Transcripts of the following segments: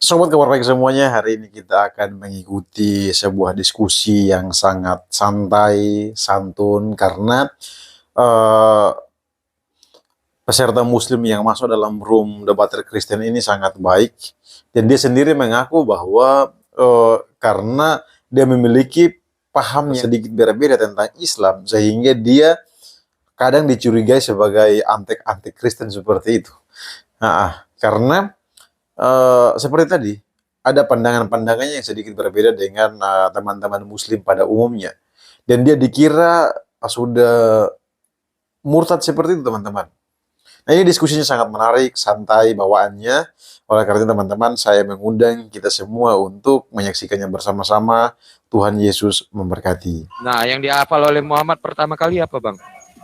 Sobat Kabar Baik semuanya, hari ini kita akan mengikuti sebuah diskusi yang sangat santai, santun, karena eh, peserta Muslim yang masuk dalam room debater Kristen ini sangat baik, dan dia sendiri mengaku bahwa karena dia memiliki paham yang sedikit berbeda tentang Islam, sehingga dia kadang dicurigai sebagai antek-antek Kristen seperti itu. Karena seperti tadi, ada pandangan-pandangannya yang sedikit berbeda dengan teman-teman Muslim pada umumnya. Dan dia dikira sudah murtad seperti itu, teman-teman. Nah, ini diskusinya sangat menarik, santai bawaannya. Oleh karena itu, teman-teman, saya mengundang kita semua untuk menyaksikannya bersama-sama. Tuhan Yesus memberkati. Nah, yang dihafal oleh Muhammad pertama kali apa, Bang?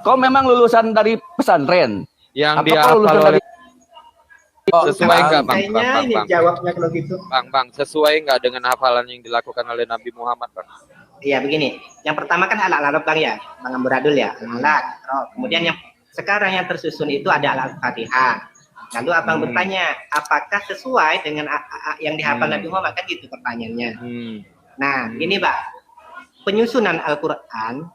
Kau memang lulusan dari pesantren? Yang Apa dihafal oleh sesuai enggak, Bang? Bang, jawabnya kalau gitu. Bang, sesuai enggak dengan hafalan yang dilakukan oleh Nabi Muhammad, Bang? Iya, begini. Yang pertama kan alat-alat Bang ya, Bang Amburadul ya, alat. Kemudian yang sekarang yang tersusun itu ada Al-Fatihah. Lalu Abang bertanya, apakah sesuai dengan yang dihafal Nabi Muhammad, kan gitu pertanyaannya. Nah, ini Bang, penyusunan Al-Quran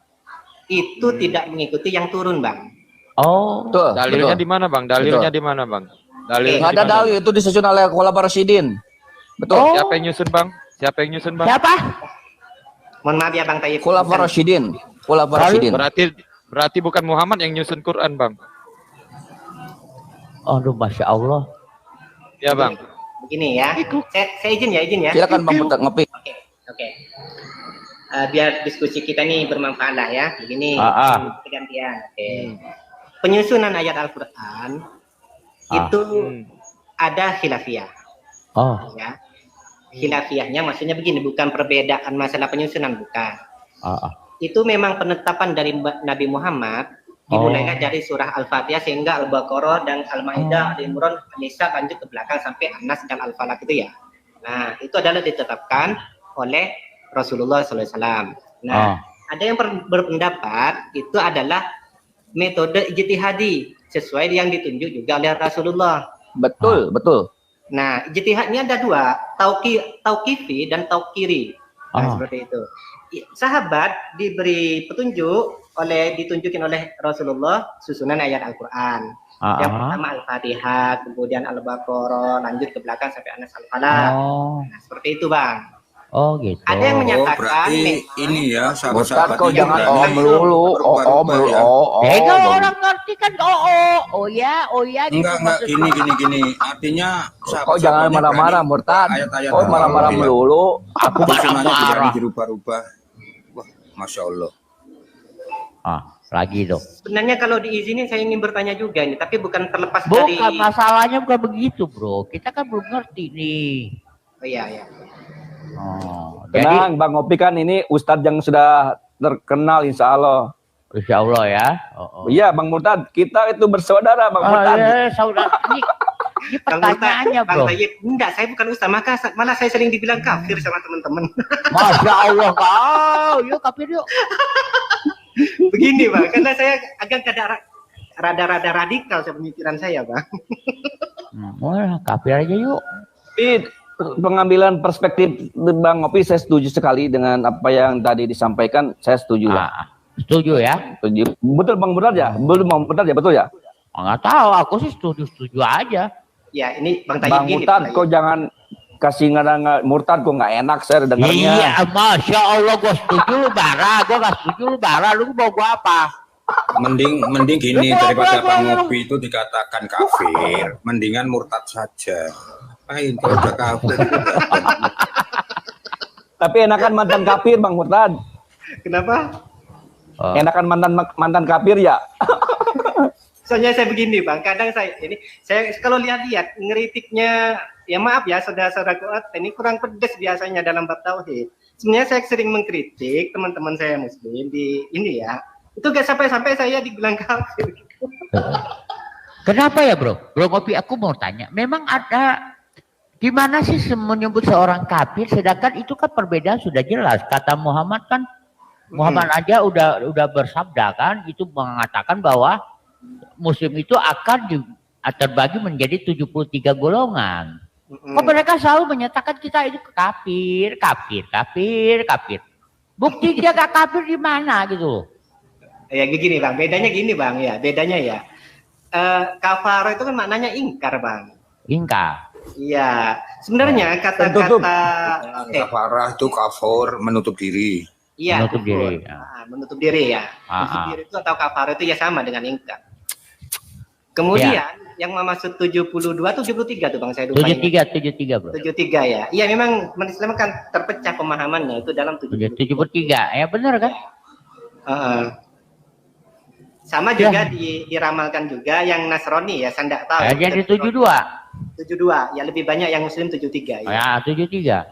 itu tidak mengikuti yang turun, Bang. Oh, betul. Dalilnya di mana, Bang? Dalilnya di mana, Bang? Nggak ada dalil, itu disusun oleh Khulafaur Rasyidin. Betul. Oh. Siapa yang nyusun, Bang? Siapa yang nyusun, Bang? Siapa? Mohon maaf ya Bang Tayyib. Khulafaur Rasyidin. Khulafaur Rasyidin. Berarti bukan Muhammad yang nyusun Quran, Bang. Aduh, Masya Allah. Ya, Bang. Begini ya. Saya izin ya. Silakan Bang Mutar ngopi. Oke. Biar diskusi kita ini bermanfaat lah ya. Begini. Gantian. Oke. Penyusunan ayat Al-Quran itu ada khilafiyah. Ya. Khilafiyahnya maksudnya begini, bukan perbedaan masalah penyusunan, bukan. Itu memang penetapan dari Nabi Muhammad, dimulainya dari surah Al-Fatihah sehingga Al-Baqarah dan Al-Maidah, Al-Imran, An-Nisa, lanjut ke belakang sampai An-Nas dan Al-Falaq itu ya. Nah, itu adalah ditetapkan oleh Rasulullah SAW. Nah, ada yang berpendapat itu adalah metode ijtihadi sesuai yang ditunjuk juga oleh Rasulullah. Betul. Nah, ijtihadnya ada dua, tauqifi dan tauqiri. Nah, seperti itu. Sahabat diberi petunjuk ditunjukin oleh Rasulullah susunan ayat Al-Quran. Yang pertama Al-Fatihah, kemudian Al-Baqarah, lanjut ke belakang sampai An-Nas Al-Falaq. Nah, seperti itu, Bang. Oh gitu. Ada yang menyatakan ini ya, Ustaz, kau jangan melulu. Kalau orang ngerti kan oh ya enggak gitu. gini artinya kau jangan marah-marah Murtad. Kau marah-marah melulu. Aku marah-marah. dirubah-rubah. Wah, Masya Allah. Lagi dong. Sebenarnya kalau diizinin saya ingin bertanya juga ini, tapi bukan terlepas dari. Bukan, masalahnya bukan begitu, Bro. Kita kan belum ngerti nih. Oh iya. Tenang, Bang Ngopi, kan ini Ustadz yang sudah terkenal, insya Allah. Insya Allah ya. Iya, Bang Murtad, kita itu bersaudara, Bang Murtad. Saudara. Ini pertanyaannya, Bro. Enggak, saya bukan Ustaz, malah saya sering dibilang kafir sama teman-teman. Masya Allah, kau. Yuk kafir yuk. Begini, Bang, karena saya agak rada-rada radikal pemikiran saya, Bang. Wah, kafir aja yuk. Pengambilan perspektif Bang Ngopi, saya setuju sekali dengan apa yang tadi disampaikan. Saya setuju ya. Setuju ya? Setuju. Betul Bang Murtad ya? Betul ya? Nggak tahu, aku sih setuju aja. Ya, ini Bang Bang Murtad, kok jangan kasih ngadang Murtad, kok nggak enak saya dengarnya. Iya, Masya Allah, gue setuju lu bara, gue nggak setuju lu bara, lu mau gue apa? Mending gini, daripada Bang Ngopi itu dikatakan kafir, mendingan murtad saja. Apain kalau udah kafir. Tapi enakan mantan kafir, Bang Murtad. Kenapa? Enakan mantan kafir ya. Soalnya saya begini, Bang, kadang saya kalau lihat ngeritiknya, ya maaf ya saudara-saudara kuat, ini kurang pedes biasanya dalam bab tauhid. Sebenarnya saya sering mengkritik teman-teman saya Muslim di ini ya, itu gak sampai-sampai saya dibilang kafir. Kenapa ya, Bro? Bro Ngopi, aku mau tanya, memang ada gimana sih menyebut seorang kafir, sedangkan itu kan perbedaan sudah jelas. Kata Muhammad kan, Muhammad aja udah bersabda kan, itu mengatakan bahwa Muslim itu akan terbagi menjadi 73 golongan. Kok mereka selalu menyatakan kita itu kafir. Bukti dia gak kafir di mana gitu loh. Ya gini Bang, bedanya gini Bang ya, bedanya ya. Kafaro itu kan maknanya ingkar Bang. Ingkar. Iya, sebenarnya kata-kata kafarah itu kafur, menutup diri. Iya, menutup diri. Menutup diri ya. Menutup diri itu atau kafaro itu ya sama dengan ingkar. Kemudian yang maksud 72, 73 tuh Bang, saya lupa. 73 bro. 73 ya. Iya memang Islam kan terpecah pemahamannya itu dalam 73. Ya benar kan? Sama juga diramalkan juga yang Nasrani ya, saya enggak tahu. Jadi 72. 72, ya lebih banyak yang Muslim 73 ya. Ya 73.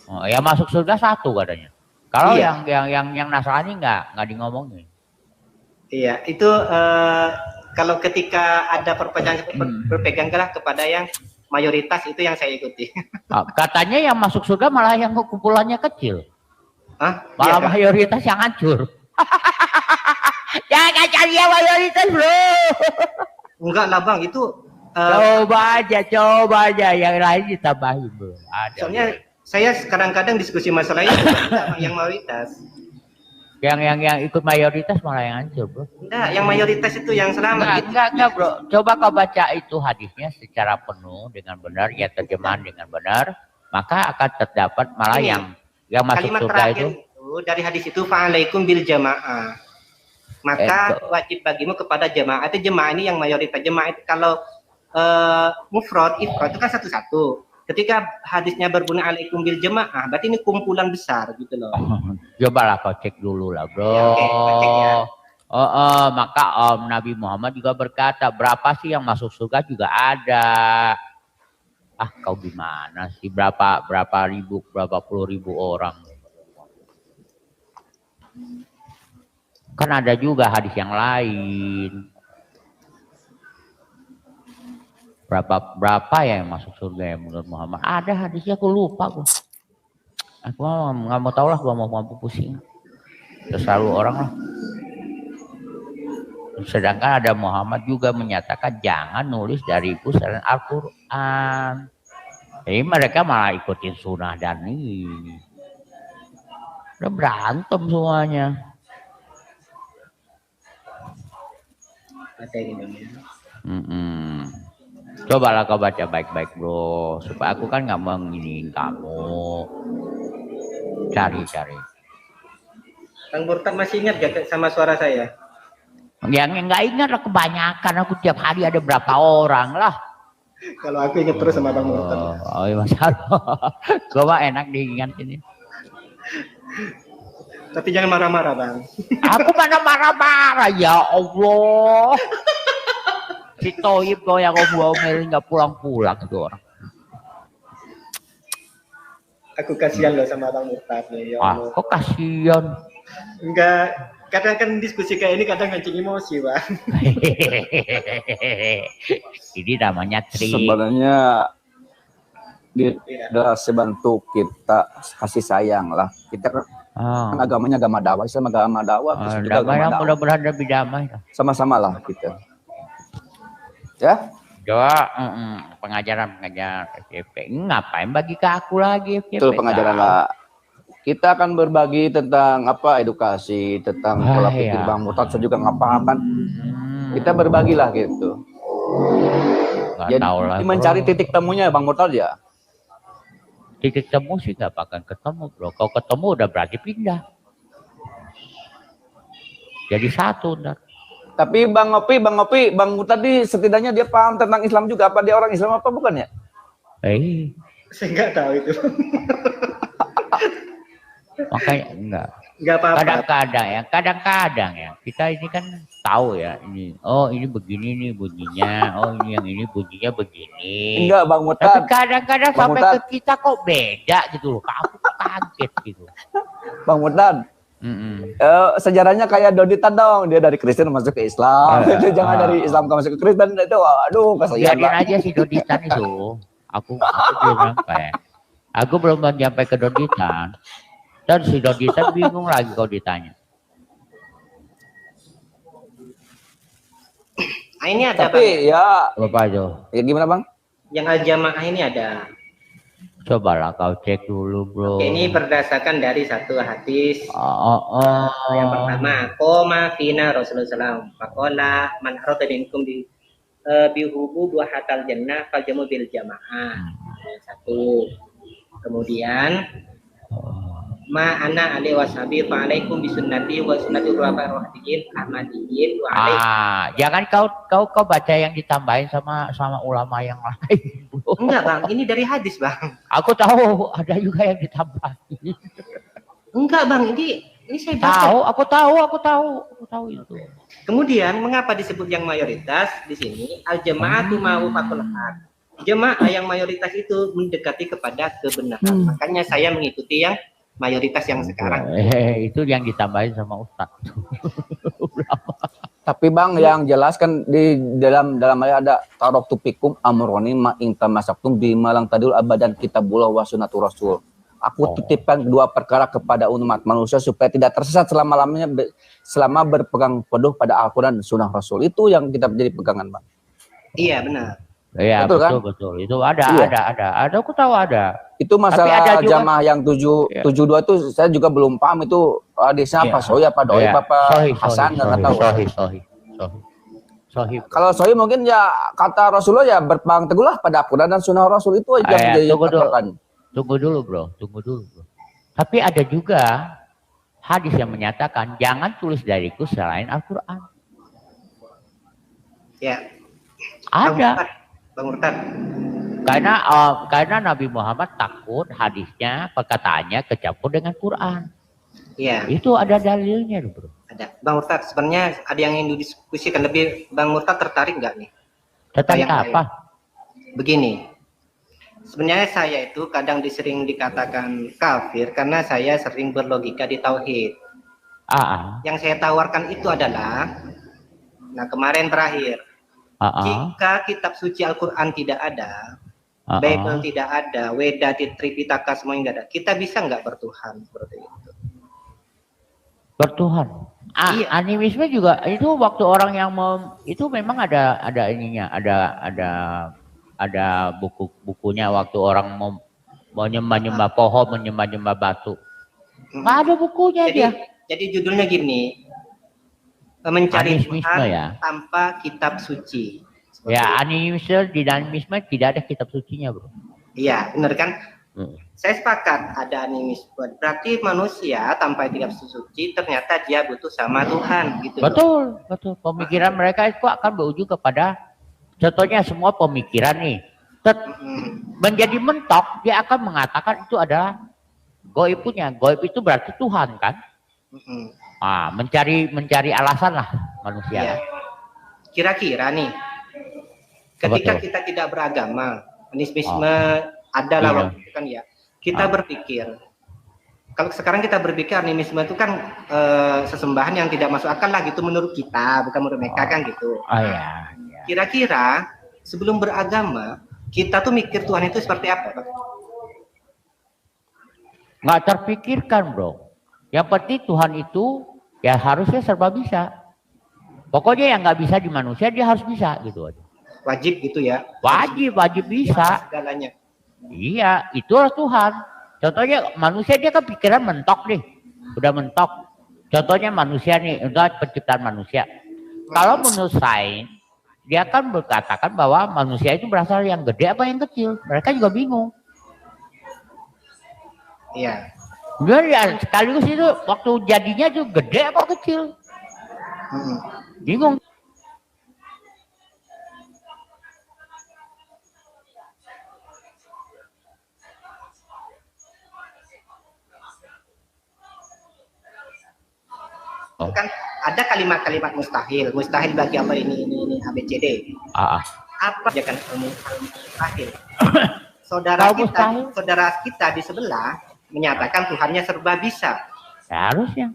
Oh, ya masuk surga 1 katanya. Kalau yang Nasrani nggak ngomongin. Iya, itu kalau ketika ada perpecahan berpeganglah kepada yang mayoritas, itu yang saya ikuti. Katanya yang masuk surga malah yang kumpulannya kecil. Malah iya, mayoritas yang hancur. Jangan cari yang mayoritas bro. Enggak lah Bang, itu coba aja yang lain ditambahin bro. Soalnya saya kadang-kadang diskusi masalah itu yang mayoritas. Yang ikut mayoritas malah yang hancur bro. Enggak, yang mayoritas itu yang selamat. Enggak bro. Coba kau baca itu hadisnya secara penuh dengan benar, ya terjemahan dengan benar, maka akan terdapat malah yang masuk kalimat surga itu. Dari hadis itu fa'alaikum bil jamaah. Maka wajib bagimu kepada jamaah. Itu jamaah ini yang mayoritas. Jamaah itu kalau ifrad itu kan satu-satu. Ketika hadisnya berbunyi alaikum bil jamaah, berarti ini kumpulan besar gitu loh. Cobalah kau cek dulu lah bro. Ya, cek ya. Maka Nabi Muhammad juga berkata, berapa sih yang masuk surga juga ada. Kau gimana sih, berapa puluh ribu orang. Kan ada juga hadis yang lain. Berapa ya yang masuk surga ya menurut Muhammad? Ada hadisnya, aku lupa gua. Aku nggak mau tahu lah, gua mau pusing. Selalu orang lah. Sedangkan ada Muhammad juga menyatakan jangan nulis dari selain Al-Quran. Jadi mereka malah ikutin sunnah dan ini. Udah berantem semuanya. Cobalah kau baca baik-baik bro, supaya aku kan nggak mengingin kamu. Cari. Kang Murtad masih ingat gak sama suara saya? Yang nggak ingat lah, kebanyakan. Aku tiap hari ada berapa orang lah. Kalau aku ingat terus sama Bang Murtad. Oh iya masalah. Gua enak diingat ini. Tapi jangan marah-marah Bang. Aku mana marah-marah, ya Allah. Si Toib kau yang kau omelin nggak pulang-pulang itu orang. Aku kasihan loh sama Bang Murtad ya Allah. Kok kasihan? Enggak, kadang kan diskusi kayak ini kadang ngancing emosi Bang. Ini namanya trik. Sebenarnya dia sebantu kita kasih sayang lah. Kita kan agamanya agama dakwah, sama agama dakwah. Mudah-mudahan lebih damai. Sama-sama lah kita. Ya? Coba pengajaran FYP. Ngapain bagi ke aku lagi FYP? Itu pengajaran lah. Kita akan berbagi tentang edukasi, tentang pola pikir Bang Murtad. Saya juga nggak paham kan. Kita berbagilah gitu. Jadi mencari titik temunya Bang Murtad ya. Titik temu sih nggak akan ketemu bro. Kalau ketemu udah berarti pindah. Jadi satu ntar. Tapi Bang Murtad tadi setidaknya dia paham tentang Islam juga. Apa dia orang Islam apa bukan ya? Saya nggak tahu itu. Makanya enggak apa-apa. Kadang-kadang ya kita ini kan tahu ya ini. Oh ini begini nih bunyinya. Oh ini yang ini bunyinya begini. Enggak Bang Murtad. Tapi kadang-kadang sampai ke kita kok beda gitu loh. Aku kaget gitu. Bang Murtad. Sejarahnya kayak Doditan dong, dia dari Kristen masuk ke Islam. Jangan dari Islam masuk ke Kristen itu, aduh kasihan. Biarin aja si Doditan itu. Aku belum sampai. Aku belum sampai ke Doditan. Dan si Doditan bingung lagi kalau ditanya. Ini ada tapi Bang. Ya lupa aja. Ya gimana Bang? Yang al-jamaah ini ada. Cobalah kau cek dulu, bro. Oke, ini berdasarkan dari satu hadis. Oh. Yang pertama, koma fina Rasulullah SAW. Fakola man arada minkum bihubu dua hatal jannah fal jamu bil jamaah. Satu. Kemudian ma ana alaihi wasabi fa alaikum bisunnati wa sunnati khulafa'ir rasyidin ahmadiyyin wa alaikum. Jangan kau baca yang ditambahin sama ulama yang lain. Enggak, Bang, ini dari hadis, Bang. Aku tahu ada juga yang ditambahin. Enggak, Bang, ini saya baca. Aku tahu itu. Kemudian mengapa disebut yang mayoritas di sini? Al jamaatu ma'ufatul haq. Jemaah yang mayoritas itu mendekati kepada kebenaran. Makanya saya mengikuti yang mayoritas yang sekarang. Itu yang ditambahin sama Ustaz. Tapi Bang, yang jelas kan di dalam ayat ada taraktu fikum amroni ma in tamasaktum bima lang tadul abadan kitabullah wa sunnatur rasul. Aku titipkan dua perkara kepada umat manusia supaya tidak tersesat selama berpegang teguh pada Al-Qur'an dan sunnah Rasul. Itu yang kita menjadi pegangan, Bang. Iya, benar. Iya, betul. Itu ada. Aku tahu ada. Itu masalah jamaah yang 72 itu saya juga belum paham itu hadisnya apa Sahih apa Dhaif apa Hasan enggak tahu. Sahih. Kalau Sahih mungkin ya kata Rasulullah ya berpegang teguhlah pada Al-Qur'an dan sunnah Rasul itu aja menjadi patokan. Tunggu dulu, bro. Tapi ada juga hadis yang menyatakan jangan tulis dariku selain Al-Qur'an. Ya. Ada. Bang Murtad. Karena Nabi Muhammad takut hadisnya, perkataannya kecampur dengan Quran. Iya. Itu ada dalilnya, bro. Ada. Bang Murtad, sebenarnya ada yang ingin didiskusikan lebih. Bang Murtad tertarik nggak nih? Tertarik apa? Begini. Sebenarnya saya itu kadang sering dikatakan kafir karena saya sering berlogika di tauhid. Yang saya tawarkan itu adalah, nah kemarin terakhir, jika kitab suci Al-Quran tidak ada, Bible tidak ada, Weda, Tripitaka semuanya tidak ada, kita bisa nggak bertuhan seperti itu? Bertuhan. Iya. Animisme juga itu waktu orang yang itu memang ada ininya, ada bukunya waktu orang mau menyembah pohon, menyembah batu. Nggak ada bukunya dia. Jadi judulnya gini, mencari Tuhan ya, tanpa kitab suci. Ya, animisme di animisme tidak ada kitab sucinya, bro. Iya, benar kan? Saya sepakat ada animisme. Berarti manusia tanpa kitab suci ternyata dia butuh sama Tuhan, gitu. Betul. Pemikiran mereka itu akan berujung kepada, contohnya semua pemikiran nih, menjadi mentok, dia akan mengatakan itu adalah goib punya. Goib itu berarti Tuhan kan? Mencari alasan lah manusia. Ya. Kira-kira nih, ketika kita tidak beragama, animisme adalah waktu itu kan ya. Kita berpikir, kalau sekarang kita berpikir animisme itu kan sesembahan yang tidak masuk akal lah gitu menurut kita, bukan menurut mereka kan gitu. Kira-kira sebelum beragama, kita tuh mikir Tuhan itu seperti apa, Pak? Nggak terpikirkan, bro. Yang penting Tuhan itu ya harusnya serba bisa. Pokoknya yang nggak bisa di manusia dia harus bisa gitu aja. Wajib gitu ya? Wajib bisa. Segalanya. Iya, itulah Tuhan. Contohnya manusia dia kan pikiran mentok nih, udah mentok. Contohnya manusia nih, untuk penciptaan manusia. Kalau menurut sains, dia kan berkatakan bahwa manusia itu berasal yang gede apa yang kecil. Mereka juga bingung. Iya. Ya, sekaligus itu waktu jadinya tuh gede apa kecil. Bingung. Kan ada kalimat-kalimat mustahil bagi Allah ini ABCD. Apa aja kan mustahil? Saudara kita di sebelah menyatakan Tuhannya serba bisa. Ya, harusnya.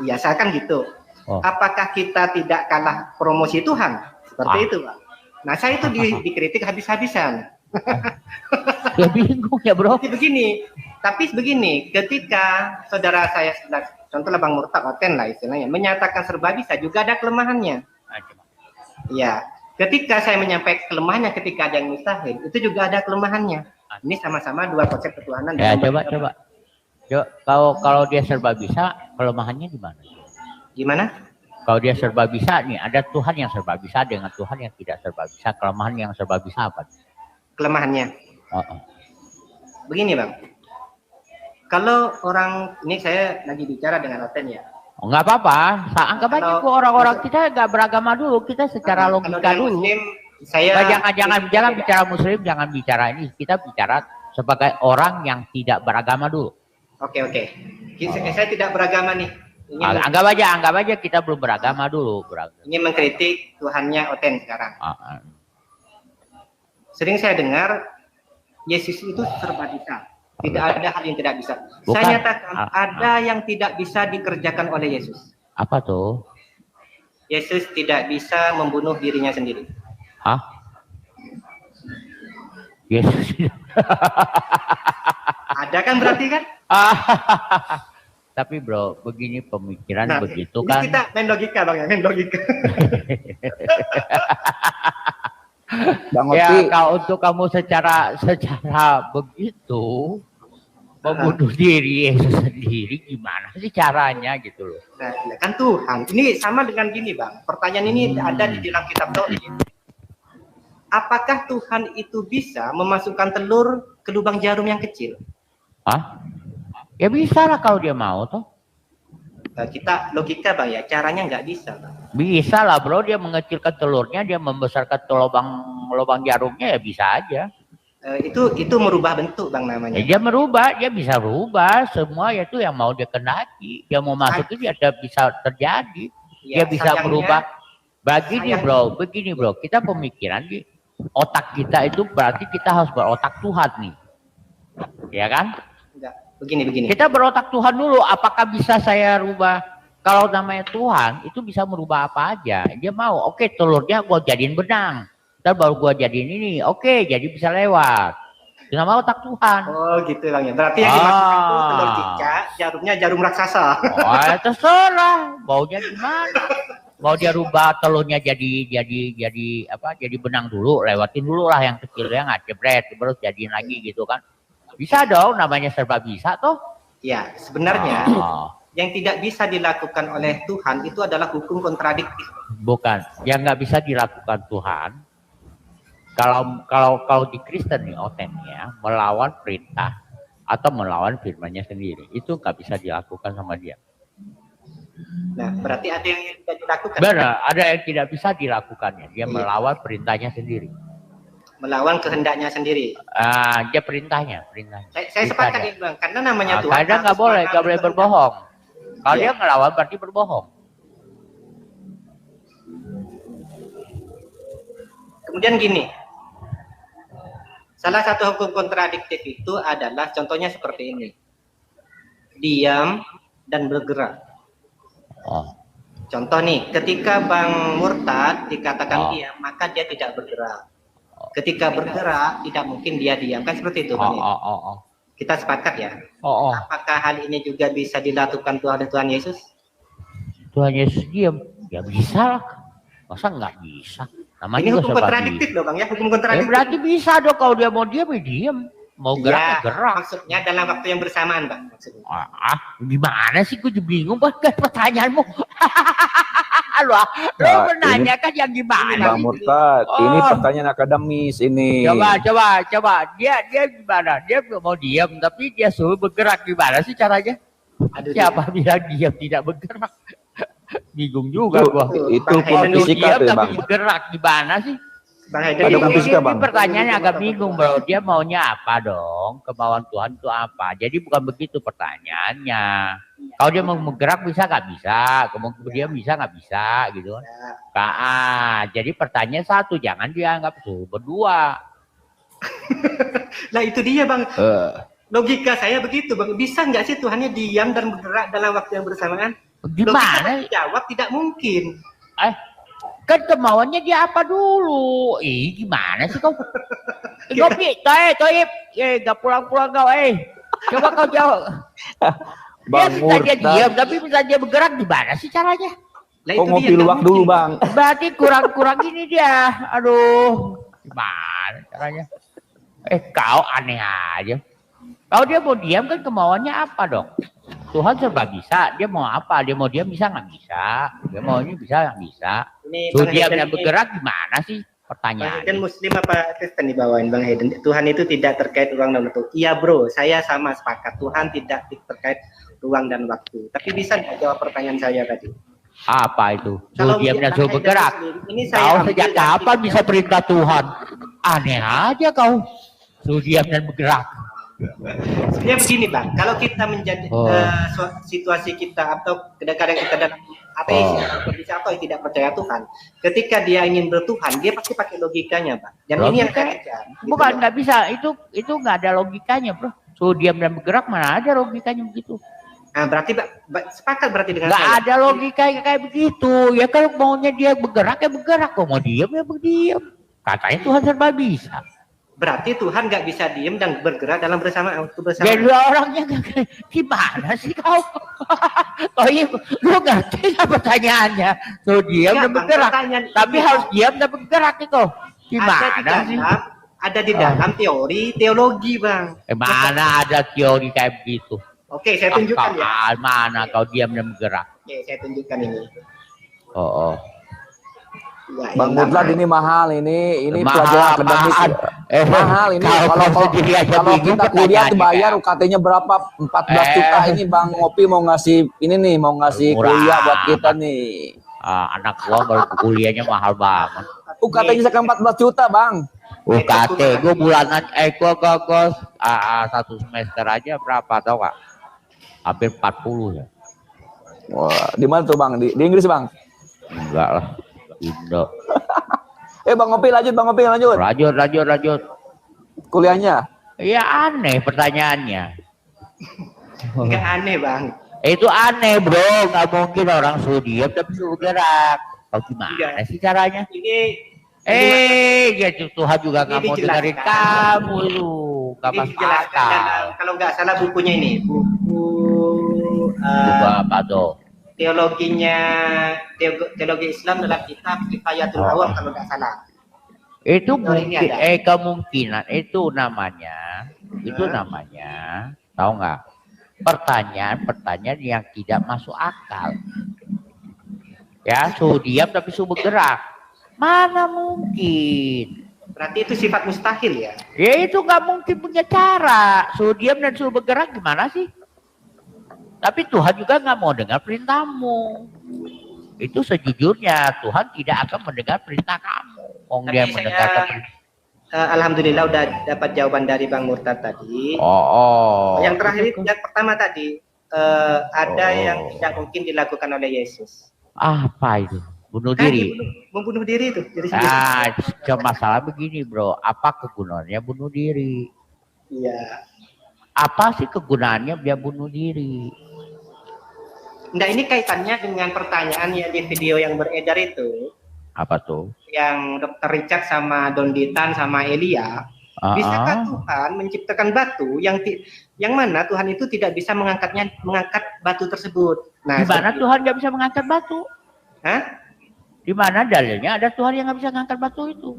Iya, saya kan gitu. Apakah kita tidak kalah promosi Tuhan? Seperti itu, Pak. Nah, saya itu dikritik habis-habisan. Ya bingung ya, bro. Tapi begini, ketika saudara saya contohnya Bang Murtad Oten lah istilahnya, menyatakan serba bisa juga ada kelemahannya. Iya. ketika saya menyampaikan kelemahannya ketika ada yang mustahil, itu juga ada kelemahannya. Ini sama-sama dua konsep ketuhanan. Ya, coba. Kalau dia serba bisa, kelemahannya di mana? Gimana? Kalau dia serba bisa nih, ada Tuhan yang serba bisa dengan Tuhan yang tidak serba bisa. Kelemahan yang serba bisa apa? Kelemahannya. Begini Bang, kalau orang ini saya lagi bicara dengan Oten ya. Oh, nggak apa-apa, anggap aja orang-orang kita nggak beragama dulu, kita secara logika dulu. Muslim, saya jangan bicara Muslim, jangan bicara ini, kita bicara sebagai orang yang tidak beragama dulu. Oke. Saya tidak beragama nih. Anggap aja kita belum beragama dulu. Ini mengkritik Tuhannya Oten sekarang. Sering saya dengar Yesus itu serba bisa. Tidak ada hal yang tidak bisa. Bukan. Saya nyatakan ada yang tidak bisa dikerjakan oleh Yesus. Apa tuh? Yesus tidak bisa membunuh dirinya sendiri. Hah? Yesus. Ada kan berarti kan? Tapi bro, begini pemikiran begitu kan. Kita main logika Bang ya, main logika. Bang Ya, kalau untuk kamu secara begitu membunuh diri Yesus sendiri gimana sih caranya gitu loh. Nah, kan Tuhan. Ini sama dengan gini Bang. Pertanyaan ini ada di dalam kitab Tauhid. Apakah Tuhan itu bisa memasukkan telur ke lubang jarum yang kecil? Hah? Ya bisa lah kalau dia mau toh. Kita logika Bang ya, caranya nggak bisa Bang. Bisa lah bro, dia mengecilkan telurnya, dia membesarkan lubang jarumnya ya bisa aja. Itu merubah bentuk Bang namanya. Ya, dia bisa rubah semua itu yang mau dia kendaki. Dia mau masuk itu dia bisa terjadi. Dia bisa merubah. Begini bro, kita pemikiran di otak kita itu berarti kita harus berotak Tuhan nih. Ya kan? Enggak, begini. Kita berotak Tuhan dulu, apakah bisa saya rubah? Kalau namanya Tuhan, itu bisa merubah apa aja. Dia mau, oke telurnya gue jadiin benang. Ntar baru gue jadiin ini, oke jadi bisa lewat. Itu nama otak Tuhan. Oh gitu Bang ya. Berarti yang dimaksudkan itu telur cicak, jarumnya jarum raksasa. Oh ya terserah, maunya gimana? Mau dia rubah telurnya jadi benang dulu, lewatin dulu lah yang kecilnya nggak jebret, terus jadiin lagi gitu kan. Bisa dong, namanya serba bisa toh. Ya, sebenarnya yang tidak bisa dilakukan oleh Tuhan itu adalah hukum kontradiktif. Bukan, yang nggak bisa dilakukan Tuhan. Kalau di Kristen nih Otennya melawan perintah atau melawan firman-Nya sendiri, itu nggak bisa dilakukan sama dia. Nah, berarti ada yang tidak dilakukan. Benar, ada yang tidak bisa dilakukannya. Dia melawan perintahnya sendiri. Melawan kehendaknya sendiri. Dia perintahnya. Saya sepakat ini Bang, karena namanya Tuhan. Kadang nggak boleh berbohong. Kalau dia ngelawan berarti berbohong. Kemudian gini, salah satu hukum kontradiktif itu adalah contohnya seperti ini. Diam dan bergerak. Contoh nih, ketika Bang Murtad dikatakan diam, maka dia tidak bergerak. Ketika bergerak, tidak mungkin dia diam. Kan seperti itu Bang. Kita sepakat ya. Apakah hal ini juga bisa dilakukan Tuhan Yesus? Tuhan Yesus diam? Ya bisa lah. Masa nggak bisa? Namanya ini hukum kontradiktif loh Bang ya, hukum kontradiktif. Berarti bisa dong, kalau dia mau diam, ya diam. Mau gerak, ya gerak. Maksudnya dalam waktu yang bersamaan Bang. Gimana sih? Gue bingung banget pertanyaanmu. Lu menanyakan yang gimana? Bang Murtad, ini pertanyaan akademis ini. Coba. Dia gimana? Dia mau diam, tapi dia suruh bergerak, gimana sih caranya? Siapa bilang diam tidak bergerak? Bingung juga gua. Itu fisika tuh tapi bergerak gimana sih? Ini pertanyaannya agak bingung bro. Dia maunya apa dong? Kemauan Tuhan itu apa? Jadi bukan begitu pertanyaannya. Kalau dia mau bergerak bisa nggak bisa? Kemudian dia bisa nggak bisa gitu kan? Jadi pertanyaan satu, jangan dianggap tuh berdua. Nah itu dia Bang. Logika saya begitu Bang. Bisa nggak sih Tuhannya diam dan bergerak dalam waktu yang bersamaan? Gimana? Jawab tidak mungkin. Kan kemauannya dia apa dulu? Gimana sih kau? Gopi, Toib, gak pulang-pulang kau, coba kau jawab. Dia bisa dia diam, tapi bisa dia bergerak, gimana sih caranya? Lah Oh, itu ngopi dia, nggak luwak mungkin. dulu, Bang. Berarti kurang-kurang ini dia. Aduh, gimana caranya? Kau aneh aja. Kalau dia mau diam kan kemauannya apa dong? Tuhan serba bisa. Dia mau apa? Dia mau diam bisa nggak bisa? Dia maunya bisa nggak bisa? Ini Tuh Bang diam Hayden dan ini- bergerak gimana sih? Bang Pertanyaan. Hayden Muslim apa Kristen dibawain Bang Hayden? Tuhan itu tidak terkait ruang dan waktu. Iya bro, saya sama sepakat. Tuhan tidak terkait ruang dan waktu. Tapi bisa nggak jawab pertanyaan saya tadi? Apa itu? Kalau Suruh diam dan Bang suruh Hayden bergerak. Muslim, ini saya Kau ambil sejak dari- kapan bisa perintah Tuhan? Aneh aja kau. Suruh diam dan bergerak. Sebenarnya begini Bang, kalau kita menjadi situasi kita atau kadang-kadang kita dalam ateis atau kondisi atau tidak percaya Tuhan, ketika dia ingin bertuhan, dia pasti pakai logikanya Bang. Dan ini yang saya kejar. Gitu Bukan loh. nggak bisa. Itu nggak ada logikanya, bro. Suruh diam dan bergerak mana ada logikanya begitu? Nah, berarti sepakat berarti dengan Nggak saya. ada logika kayak begitu. Ya kalau maunya dia bergerak ya bergerak. Kalau mau diam ya berdiam. Katanya Tuhan serba bisa. Berarti Tuhan nggak bisa diem dan bergerak dalam waktu bersama. Ya dua orangnya gimana sih kau? Oh iya, lu ngerti nggak pertanyaannya? Suruh diam dan bergerak. Tapi harus diam dan bergerak itu. Gimana sih? Ada di dalam teori teologi Bang. Mana ada teori kayak begitu? Oke, saya tunjukkan ya. Mana kau diam dan bergerak? Oke, saya tunjukkan ini. Oh. Ya, Bang yang Mutlak pertama. ini mahal ini Mahal, pelajaran akademis. apaan? Mahal ini kalau kita kuliah tuh bayar UKT-nya berapa? 14 juta ini Bang Ngopi mau ngasih Murah. kuliah buat kita nih. Anak gua baru kuliahnya mahal banget. UKT-nya sekarang 14 juta, Bang. UKT gua bulanan gua satu semester aja berapa tau gak? Hampir 40 ya. Wah, di mana tuh Bang? Di Inggris, Bang? Enggak lah. Indo. Bang Ngopi lanjut. Lanjut. Kuliahnya. Iya aneh pertanyaannya. Nggak aneh Bang. Itu aneh bro. Nggak mungkin orang suruh diam tapi suruh gerak. Kau gimana sih caranya? Ini Ya Tuhan juga nggak Ini mau dijelaskan. dengerin kamu lu. Nggak ini masuk dijelaskan akal. dalam, kalau nggak salah bukunya ini, buku Buku apa tuh? teologinya teologi Islam dalam kitab Kifayatul Awam kalau nggak salah. Itu Teorinya mungkin ada. kemungkinan itu namanya tahu nggak pertanyaan yang tidak masuk akal ya suruh diam tapi suruh bergerak mana mungkin Berarti itu sifat mustahil ya. ya itu nggak mungkin punya cara suruh diam dan suruh bergerak gimana sih tapi Tuhan juga nggak mau dengar perintahmu itu sejujurnya Tuhan tidak akan mendengar perintah kamu Tapi dia saya- mendengarkan perintah Alhamdulillah udah dapat jawaban dari Bang Murtad tadi. Yang terakhir yang pertama tadi ada yang tidak mungkin dilakukan oleh Yesus. apa itu bunuh Kan diri membunuh diri itu diri sendiri. cuma masalah begini bro apa kegunaannya bunuh diri Iya. apa sih kegunaannya dia bunuh diri Nah ini kaitannya dengan pertanyaan yang di video yang beredar itu, apa tuh yang Dr. Richard sama Don Ditan sama Elia, bisakah Tuhan menciptakan batu yang mana Tuhan itu tidak bisa mengangkat batu tersebut? Nah, di mana seperti- Tuhan nggak bisa mengangkat batu Hah? di mana dalilnya ada Tuhan yang nggak bisa mengangkat batu itu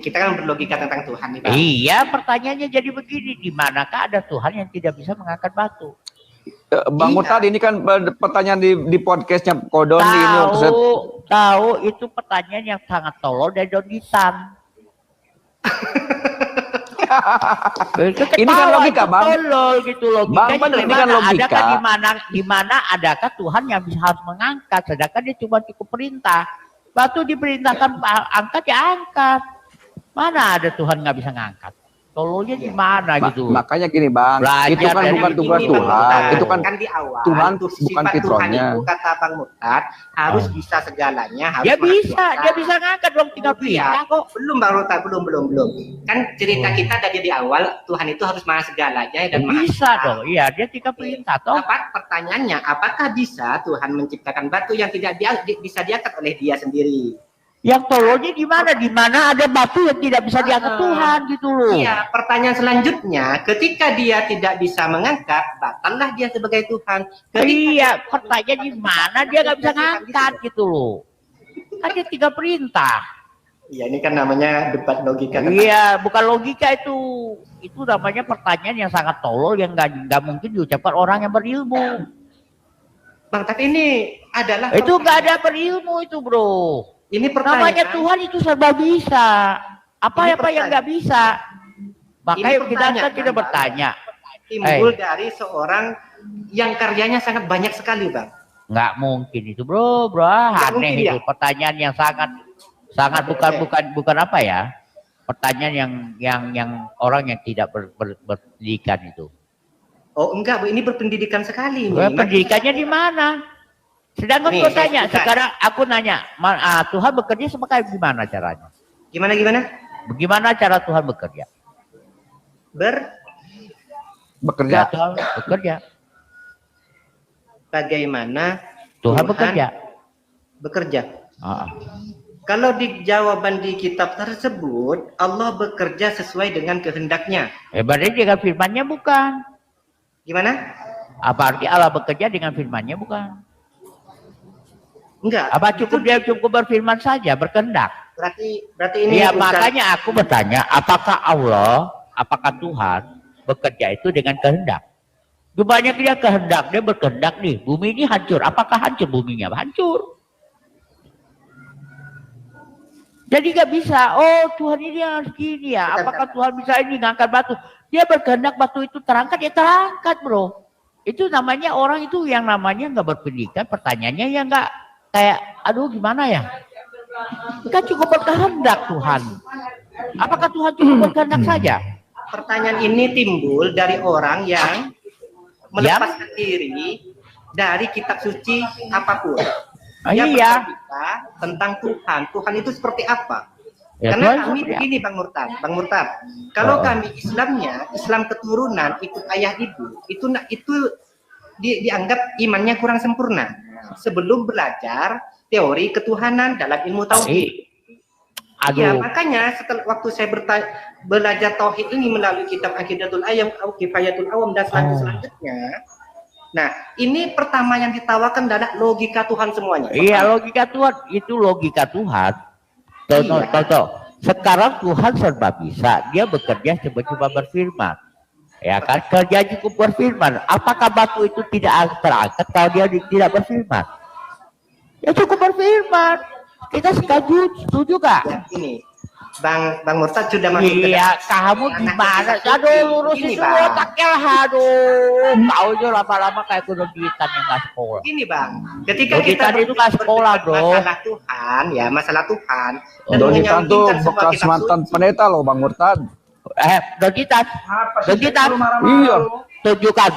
Kita kan berlogika tentang Tuhan nih, Bang. iya pertanyaannya jadi begini di manakah ada Tuhan yang tidak bisa mengangkat batu Bang Iya. Murtad ini kan pertanyaan di podcastnya Kodon ini. tahu itu pertanyaan yang sangat tolol dari Don Ditan Ini kan logika, Bang. Tolol gitu logikanya. Bang, bener, ini kan logika. Adakah di mana adakah Tuhan yang bisa harus mengangkat, sedangkan dia cuma cukup perintah. Batu diperintahkan angkat ya angkat. Mana ada Tuhan nggak bisa ngangkat? Tololnya di mana gitu? Makanya gini Bang, Belajar itu kan dari bukan ini, tugas Bang Tuhan, Murtad. itu kan di awal Tuhan tuh bukan sifat fitrahnya. Tuhan itu kata Bang Murtad harus bisa segalanya, harus Dia bisa, mengaturkan. dia bisa ngangkat dong tinggal Iya. perintah kok. Belum Bang Murtad, belum. Kan cerita kita tadi di awal Tuhan itu harus maha segalanya dan maha Bisa esa. dong, iya dia tinggal perintah toh. Pertanyaannya, apakah bisa Tuhan menciptakan batu yang tidak bisa diangkat oleh Dia sendiri? Yang tololnya di mana? Di mana ada batu yang tidak bisa diangkat Tuhan gitu loh. Iya, pertanyaan selanjutnya, ketika dia tidak bisa mengangkat, batallah dia sebagai Tuhan. Iya, pertanyaan di mana dia nggak bisa ngangkat gitu loh. Kan dia 3 perintah. Iya, ini kan namanya debat logika. Iya, bukan logika itu. Itu namanya pertanyaan yang sangat tolol yang nggak mungkin diucapkan orang yang berilmu. Bang, tapi ini adalah Itu nggak ada berilmu itu, bro. Ini pertanyaan. Namanya Tuhan itu serba bisa. Apa-apa yang nggak bisa. Makanya kita bertanya. Timbul dari seorang yang karyanya sangat banyak sekali, Bang. Nggak mungkin itu, bro. Aneh itu. Pertanyaan yang sangat bukan apa ya? Pertanyaan yang orang yang tidak berpendidikan itu. Oh enggak, Bu, ini berpendidikan sekali. Pendidikannya di mana? Sedangkan gue tanya, sekarang aku nanya, Tuhan bekerja sebagai gimana caranya? Gimana? Bagaimana cara Tuhan bekerja? Bekerja. Tuhan bekerja. Bagaimana Tuhan bekerja? Bekerja. Kalau di jawaban di kitab tersebut, Allah bekerja sesuai dengan kehendaknya. Berarti dengan firman-Nya bukan. Gimana? Apa arti Allah bekerja dengan firman-Nya bukan? Enggak. Apa dia cukup berfirman saja, berkehendak? Berarti ini. Ya makanya aku bertanya, apakah Tuhan bekerja itu dengan kehendak? Banyak dia kehendak, dia berkehendak nih, bumi ini hancur. Apakah hancur buminya? Hancur. Jadi nggak bisa. Oh Tuhan ini harus gini ya. Apakah Tuhan bisa ini ngangkat batu? Dia berkehendak batu itu terangkat, ya terangkat, bro. Itu namanya orang itu yang namanya nggak berpendidikan. Pertanyaannya ya nggak kayak, aduh gimana ya? Kan cukup berkehendak Tuhan. Apakah Tuhan cukup berkehendak saja? Pertanyaan ini timbul dari orang yang melepaskan diri dari kitab suci apapun. Dia Iya. bercerita tentang Tuhan. Tuhan itu seperti apa? Ya, Karena Tuhan kami seperti begini, Bang Murtad. Kalau kami Islamnya, Islam keturunan, ikut ayah ibu, itu dianggap imannya kurang sempurna. Sebelum belajar teori ketuhanan dalam ilmu tauhid. Ya, makanya setelah waktu saya belajar tauhid ini melalui kitab Aqidatul Awam, Kifayatul Awam dan selanjutnya. Nah, ini pertama yang ditawarkan adalah logika Tuhan semuanya. Iya, logika Tuhan itu logika Tuhan. Contoh. Sekarang Tuhan serba bisa, dia bekerja cuma berfirman. Ya kan, kerja cukup berfirman. Apakah batu itu tidak terangkat kalau dia tidak berfirman? Ya cukup berfirman. Kita setuju gak? Ya, ini Bang Murtad sudah masuk ke iya, kamu gimana? Aduh, lurusin dulu otaknya lah. Aduh, kau itu lama-lama kayak kudu gitan yang gak sekolah. Gini Bang, ketika kita itu gak sekolah, bro. Masalah Tuhan, ya masalah Tuhan. Donitan tuh bekas mantan pendeta loh, Bang Murtad. Donitan. Iya. Tunjukkan.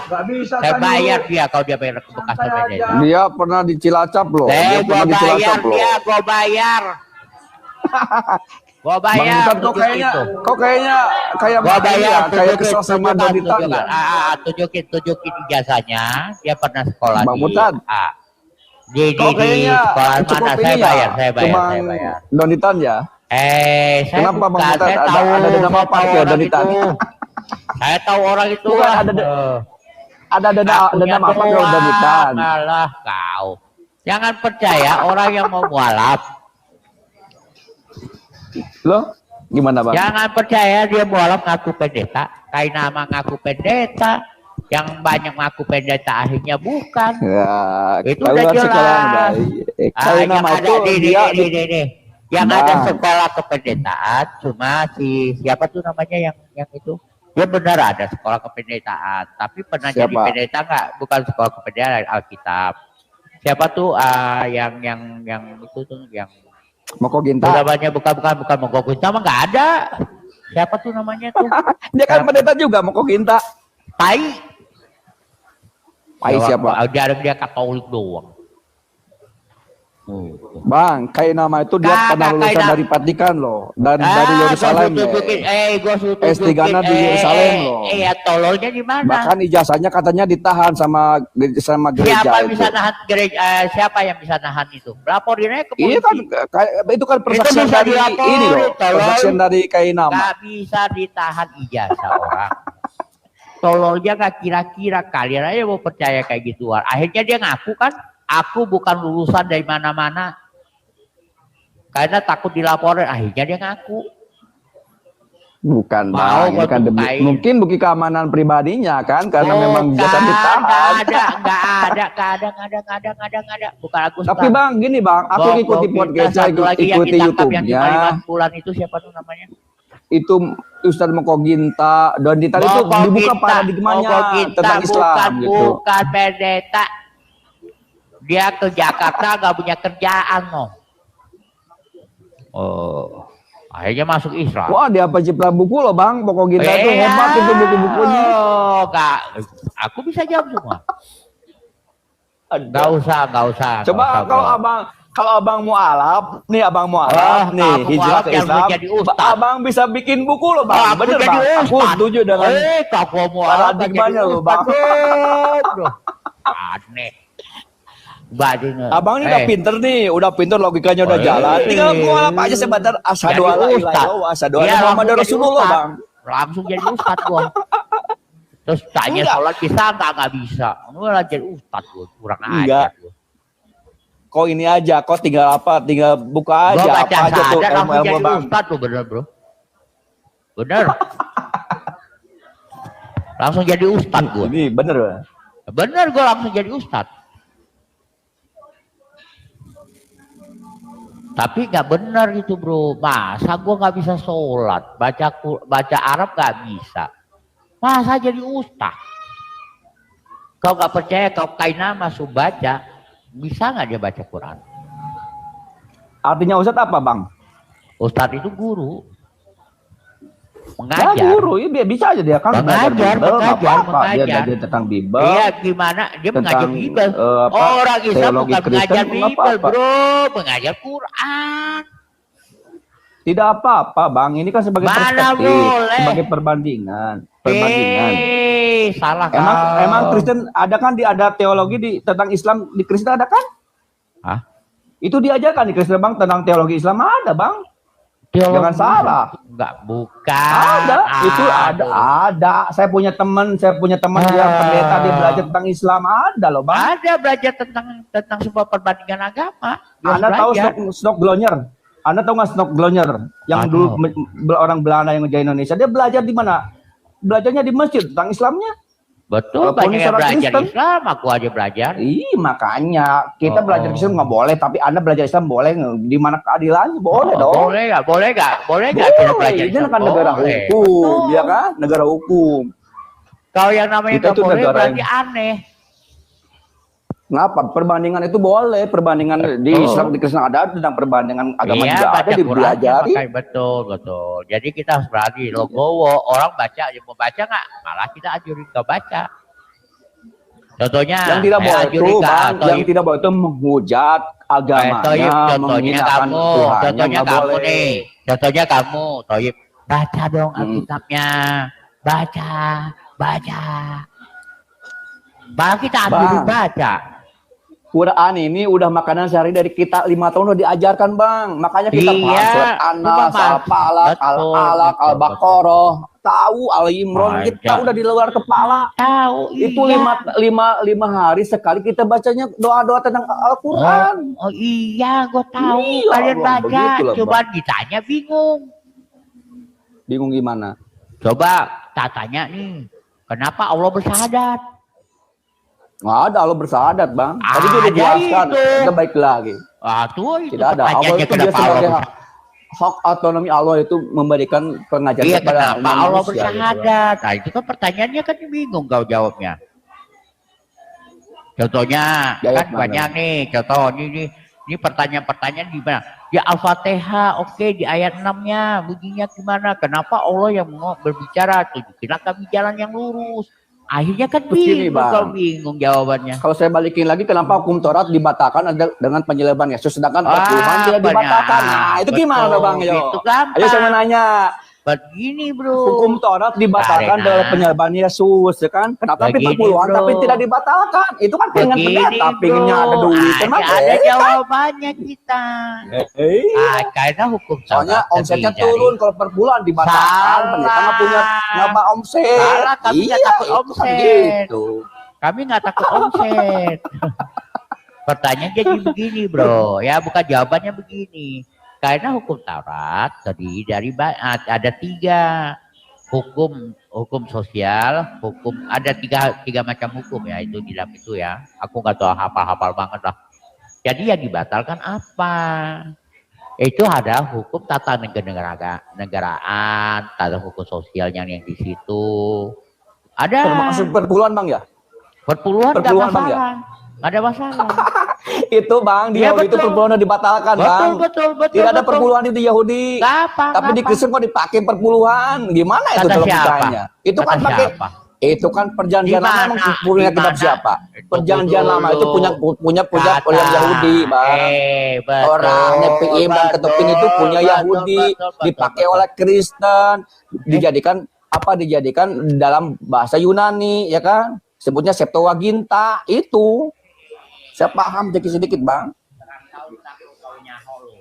Saya bayar dia kalau dia bayar ke bekas pendeta. Dia pernah di Cilacap loh. Gua bayar dia, gua bayar. Gua bayar. Bang Murtad kok kayaknya kayak gua bayar, kayak kesel sama Donitan. Tunjukin ijazahnya. Dia pernah sekolah Bang Murtad. Di sekolah mana? Saya bayar. Donitan ya. Saya kenapa Bang Murtad ada dendam apa ke Donitan? Saya tahu orang itu. Bukan ada dendam apa ke Donitan? Malah kau. Jangan percaya orang yang mau mualaf. Loh, gimana Bang? Jangan percaya dia mualaf ngaku pendeta. Kayak nama ngaku pendeta. Yang banyak ngaku pendeta akhirnya bukan. Ya, itu udah jelas. Yang ada yang ada sekolah kependetaan cuma siapa tuh namanya yang itu. Dia benar ada sekolah kependetaan, tapi pernah jadi pendeta enggak? Bukan sekolah kependetaan Alkitab. Siapa tuh yang itu tuh yang Moko Ginta. Namanya bukan Moko Ginta mah enggak ada. Siapa tuh namanya tuh? Dia kan pendeta juga Moko Ginta. Pai siapa? Dia Katolik doang. Bang, kayak nama itu dia pernah lulusan dari Vatikan loh, dan dari Yerusalem. S3-nya di Yerusalem loh. Iya, tololnya di mana? Bahkan ijazahnya katanya ditahan sama gereja. Siapa yang bisa nahan itu? Laporin aja ke polisi. Iya kan, itu kan persaksian dari ini loh, persaksian dari kayak nama. Gak bisa ditahan ijazah orang. Tololnya gak kira-kira, kalian aja mau percaya kayak gituan. Akhirnya dia ngaku kan, aku bukan lulusan dari mana-mana. Karena takut dilaporin, akhirnya dia ngaku. Bukan Bang, ini kan mungkin bukti keamanan pribadinya kan, karena memang jasa ditahan. Nggak ada. Bukan aku. Tapi Bang, gini Bang, aku ikuti podcast, ikuti YouTube-nya. Bulan itu siapa tuh namanya? Itu Ustadz Mokoginta, dan di tadi itu dibuka paradigmanya tentang Islam gitu. Bukan pendeta. Dia ke Jakarta nggak punya kerjaan loh. Oh, akhirnya masuk Islam. Wah, dia pencipta buku loh Bang, Mokoginta itu hebat itu buku-bukunya. Oh, aku bisa jawab semua. Nggak usah. Coba kalau abang mau alap, nih abang mau alap, nih hijrah ke Islam, abang bisa bikin buku loh Bang. Bener Bang, aku setuju dengan paradigmanya loh Bang. Aneh. Abang ini udah pinter logikanya udah jalan. Tinggal mau alap aja sebentar, asyhadu alla ilaha illallah, asyhadu anna muhammadar rasulullah Bang. Langsung jadi ustad gua. Terus tanya sholat bisa nggak bisa. Lu lah jadi ustad gua, kurang ajar gua. Kok ini aja, kok tinggal buka aja gua apa aja tuh ilmu Bang. Ustad tuh bener bro. Bener. Langsung jadi ustad gua. Ini bener. Bener gua langsung jadi ustad. Tapi nggak benar itu bro, masa gue nggak bisa sholat, baca Arab nggak bisa, masa jadi ustaz? Kau nggak percaya, kau kaina masuk baca, bisa nggak dia baca Quran? Artinya ustaz apa Bang? Ustaz itu guru, mengajar. Ya guru, ya bisa aja dia kan mengajar. Dia belajar tentang Bible. Iya gimana? Dia mengajar Bible. Orang Islam bukan mengajar Bible bro, mengajar Quran. Tidak apa-apa Bang, ini kan sebagai perspektif, sebagai perbandingan. Salah emang Kristen ada kan ada teologi tentang Islam di Kristen ada kan? Hah? Itu diajarkan di Kristen Bang tentang teologi Islam ada Bang. Jangan salah. Bukan. Itu ada. Saya punya teman yang pendeta, dia belajar tentang Islam, ada loh Bang. Ada belajar tentang sebuah perbandingan agama. Anda tahu Snock Glonyer? Anda tahu nggak Snock Glonyer? Yang dulu orang Belanda yang ngejaya Indonesia, dia belajar di mana? Belajarnya di masjid tentang Islamnya. Betul, banyak yang belajar Islam, aku aja belajar. Makanya kita belajar Islam nggak boleh, tapi Anda belajar Islam boleh. Di mana keadilannya? Boleh dong. Boleh nggak kita belajar Islam? Ini kan negara hukum, ya kan? Negara hukum. Kalau yang namanya nggak boleh berarti aneh. Kenapa? Perbandingan itu boleh, perbandingan di Islam, di Kristen ada tentang perbandingan agama juga ada dipelajari. Betul. Jadi kita harus berani logowo, orang baca, yang mau baca nggak, malah kita ajarin nggak baca. Contohnya yang tidak boleh itu, Bang, yang tidak boleh itu menghujat agamanya, menghinakan Tuhannya, nggak boleh. Contohnya kamu, Toyib, baca dong Alkitabnya, baca. Bahkan kita ajarin baca. Quran ini udah makanan sehari dari kita 5 tahun udah diajarkan Bang. Makanya kita paham surat An-Nas, Al-Falaq, Al-Alaq, Al-Baqarah, tahu Al-Imran, kita udah di luar kepala. Tahu. Itu lima hari sekali kita bacanya doa-doa tentang Al-Quran. Oh iya, gue tahu. Kalian baca, coba ditanya bingung. Bingung gimana? Coba tak tanya nih, kenapa Allah bersyahadat? Nggak ada Allah bersyahadat Bang. Tadi dia dijelaskan, kita baik lagi. Tidak ada. Allah itu dia sebagai hak otonomi Allah itu memberikan pengajaran kepada kenapa Allah bersyahadat? Nah itu kan pertanyaannya kan bingung kau jawabnya. Contohnya kan banyak nih. Contoh ini pertanyaan-pertanyaan gimana? Ya Al-Fatihah, oke, di ayat 6-nya bunyinya gimana? Kenapa Allah yang mau berbicara? Tunjukilah kami jalan yang lurus. Akhirnya kan Terus gini, bingung, Bang. kau bingung jawabannya. Kalau saya balikin lagi, kenapa hukum Taurat dibatalkan dengan penyeleban Yesus, sedangkan perpuluhan tidak dibatalkan? Nah, itu gimana, betul, Bang? Yo. itu gampang. Ayo saya mau nanya. Begini bro. Hukum Taurat dibatalkan Karena- dalam penyeleban Yesus, ya kan? Kenapa tapi Begini, perpuluhan bro. tapi tidak dibatalkan? Itu kan pengen pendeta, pengennya ada duit. Nah, Kenapa? ada jawabannya kita. Karena hukum Soalnya Taurat omsetnya terdiri turun kalau perpuluhan dibatalkan. Salah. Pendeta nggak punya nggak omset. Salah, kami nggak takut itu kan omset. gitu. Kami nggak takut omset. Pertanyaan jadi begini bro, ya bukan jawabannya begini. Karena hukum Taurat terdiri dari ada 3 hukum sosial, ada tiga macam hukum ya, itu di dalam itu ya. Aku nggak tahu hafal banget lah. Jadi yang dibatalkan apa? Itu ada hukum tata negaraan, tata hukum sosialnya yang di situ. Ada Termasuk perpuluhan, Bang, ya? perpuluhan nggak perpuluhan, Bang, masalah, nggak ada masalah. Itu, Bang, di Iya, Yahudi itu betul. perpuluhan udah dibatalkan, Bang. Betul. Tidak ada perpuluhan itu di Yahudi. Gampang. Tapi di Kristen kok dipakai perpuluhan. Gimana itu Kata logikanya? Itu kan Kata pakai siapa? itu kan perjanjian Di lama, mana? emang punya Di kitab mana? siapa? Itu Perjanjian dulu. lama itu punya Kata, orang Yahudi, Bang. betul, Orangnya Piim dan Ketopin itu punya betul, Yahudi, betul, dipakai betul. oleh Kristen, dijadikan dalam bahasa Yunani, ya kan? Sebutnya Septuaginta itu. Saya paham sedikit, Bang.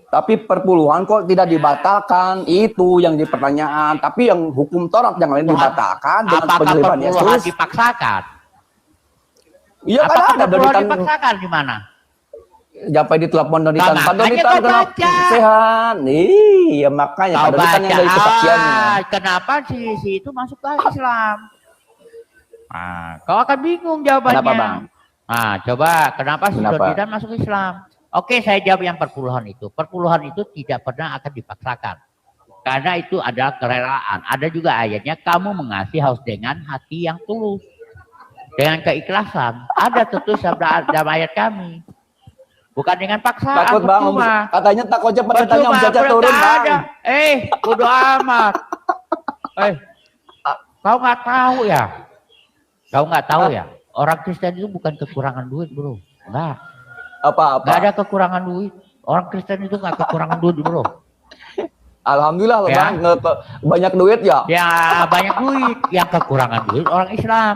Tapi perpuluhan kok tidak dibatalkan, itu yang dipertanyaan. Tapi yang hukum Taurat yang lain dibatalkan dengan Apakah penyeliban perpuluhan Yesus. dipaksakan? Iya kan Apakah ada dari perpuluhan tan dipaksakan di mana? Japai di telepon dari Nah, tan makanya kau baca. sehat. Iya makanya Kau kan yang dari kesaksiannya. kenapa si itu masuk ke Islam? Nah, kau akan bingung jawabannya. Kenapa, Bang? Nah, coba kenapa si Kenapa? Jordan masuk Islam? Oke, saya jawab yang perpuluhan itu. Perpuluhan itu tidak pernah akan dipaksakan. Karena itu adalah kerelaan. Ada juga ayatnya, kamu mengasihi harus dengan hati yang tulus. Dengan keikhlasan. Ada tertulis dalam ayat kami. Bukan dengan paksaan. Takut, Bang. percuma. Katanya takutnya pendetanya Percuma, omsetnya belum turun, Bang. ada. Bodo amat. Kau nggak tahu ya? Kau nggak tahu ya? Orang Kristen itu bukan kekurangan duit, bro. Enggak. Apa-apa. Nggak ada kekurangan duit. Orang Kristen itu nggak kekurangan duit, bro. Alhamdulillah loh, Ya. Bang. Banyak duit ya. Ya banyak duit. Yang kekurangan duit orang Islam.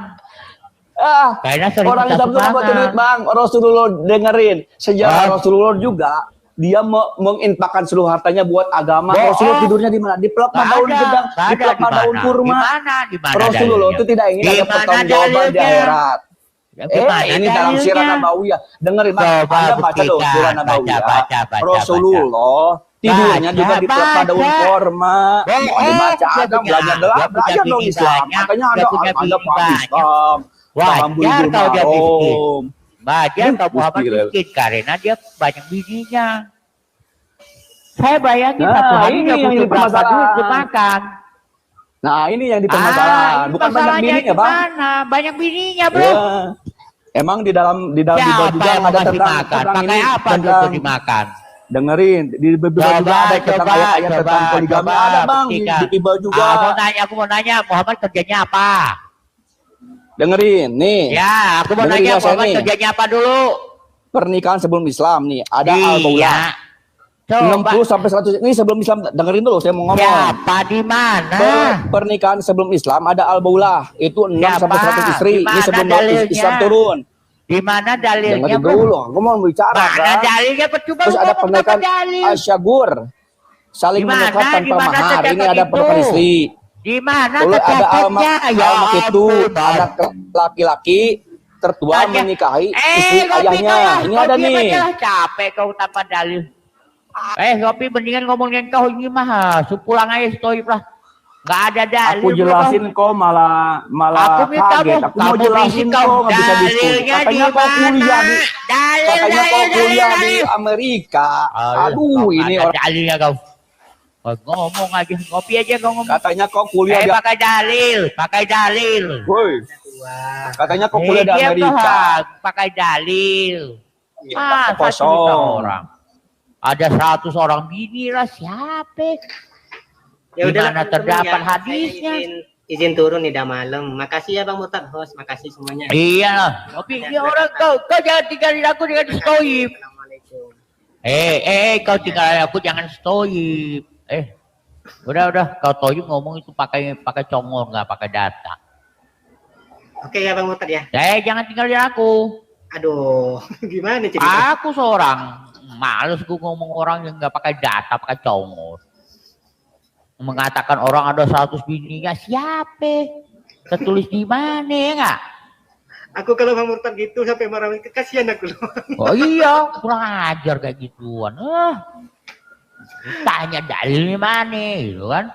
Kayaknya sering Orang minta Islam tuh dapat sumbangan. duit, Bang. Rasulullah dengerin. Sejarah Bang. Rasulullah juga dia menginfakkan seluruh hartanya buat agama. Bohong. Rasulullah tidurnya di mana? Di pelepah Nggak daun ada. gedang, Nggak di ada. pelepah daun kurma. Di mana Rasulullah itu tidak ingin ada Di mana pertanggungjawaban di dalilnya? akhirat. Ini dalam sirah Nabawiyah. Dengerin, Bang. Coba Anda baca dong buktikan. sirah Nabawiyah. Baca. Rasulullah tidurnya juga di pelepah daun kurma. Mau dibaca ada belajar dong Islam. Makanya ada paham Islam. Wajar kalau dia miskin. Wajar Aduh, kalau Muhammad gila. miskin karena dia banyak bijinya. Saya bayangin Nah, satu hari ini dia yang butuh jadi berapa permasalahan. duit untuk makan. Nah, ini yang dipermasalahan. Ini Bukan banyak masalahnya bininya, Bang. gimana? Banyak bininya, bro. Ya. Emang di dalam Bible Siapa juga yang mau ada kasih tentang makan? ini Pakai apa tentang untuk dimakan? dengerin di Bible juga ada tentang ayat-ayat tentang poligami ada, Bang. Di Bible juga. Aku mau nanya, Muhammad kerjanya apa? Dengerin nih. Ya, aku mau Dengerin nanya ya, saya Muhammad nih. kerjanya apa dulu? Pernikahan sebelum Islam nih, ada al-baulah. Iya. Coba 60 sampai 100 ini sebelum Islam, dengerin dulu saya mau ngomong. siapa di mana? Pernikahan sebelum Islam ada al-baulah, itu 6 sampai 100 istri. Di Ini mana sebelum dalilnya? Islam turun. Di mana dalilnya, Dengerin bro? dulu, aku mau bicara. Mana Bang. dalilnya? Percuma Terus lu ada ngomong pernikahan tanpa dalil. asyagur, saling Di mana? menikah tanpa Di mana mahar. Ini tercatat ada itu? perempuan istri. Di mana Lalu ada tercatatnya? almak itu ampun, ada laki-laki tertua Tanya. menikahi istri ayahnya. Ini ada nih. Capek kau tanpa dalil. Kopi mendingan ngomongin kau ini mah. Pulang aja stoip lah. Gak ada dalil. Aku jelasin kok malah Aku minta kaget. Aku mau jelasin kok nggak bisa diskusi. Katanya kau kuliah di katanya kau kuliah di Amerika. Aduh, ini orang dalilnya kau. Ngomong aja, ngopi aja kau ngomong. katanya kau kuliah di Pakai dalil. Woi. Katanya kau kuliah di Dia Amerika. Bang, pakai dalil. Kosong. Orang. Ada 100 orang bini lah, siapa? Ya Di udahlah, mana teman-teman terdapat ya. hadisnya? Saya izin izin turun nih, udah malam. Makasih ya Bang Murtad host, makasih semuanya. Iya lah, tapi dia orang kau jangan tinggalin aku dengan stoib. Assalamualaikum. Kau tinggalin aku jangan stoib. Udah kau stoib ngomong itu pakai congor nggak pakai data. Oke ya Bang Murtad ya. Jangan tinggalin aku. Aduh, gimana cerita? Aku seorang males gue ngomong orang yang nggak pakai data, pakai congor. Mengatakan orang ada 100 bininya siapa? Tertulis di mana ya nggak? Aku kalau Bang Murtad gitu sampai marah, kasihan aku loh. Oh iya, kurang ajar kayak gituan. Tanya dalilnya mana, gitu kan?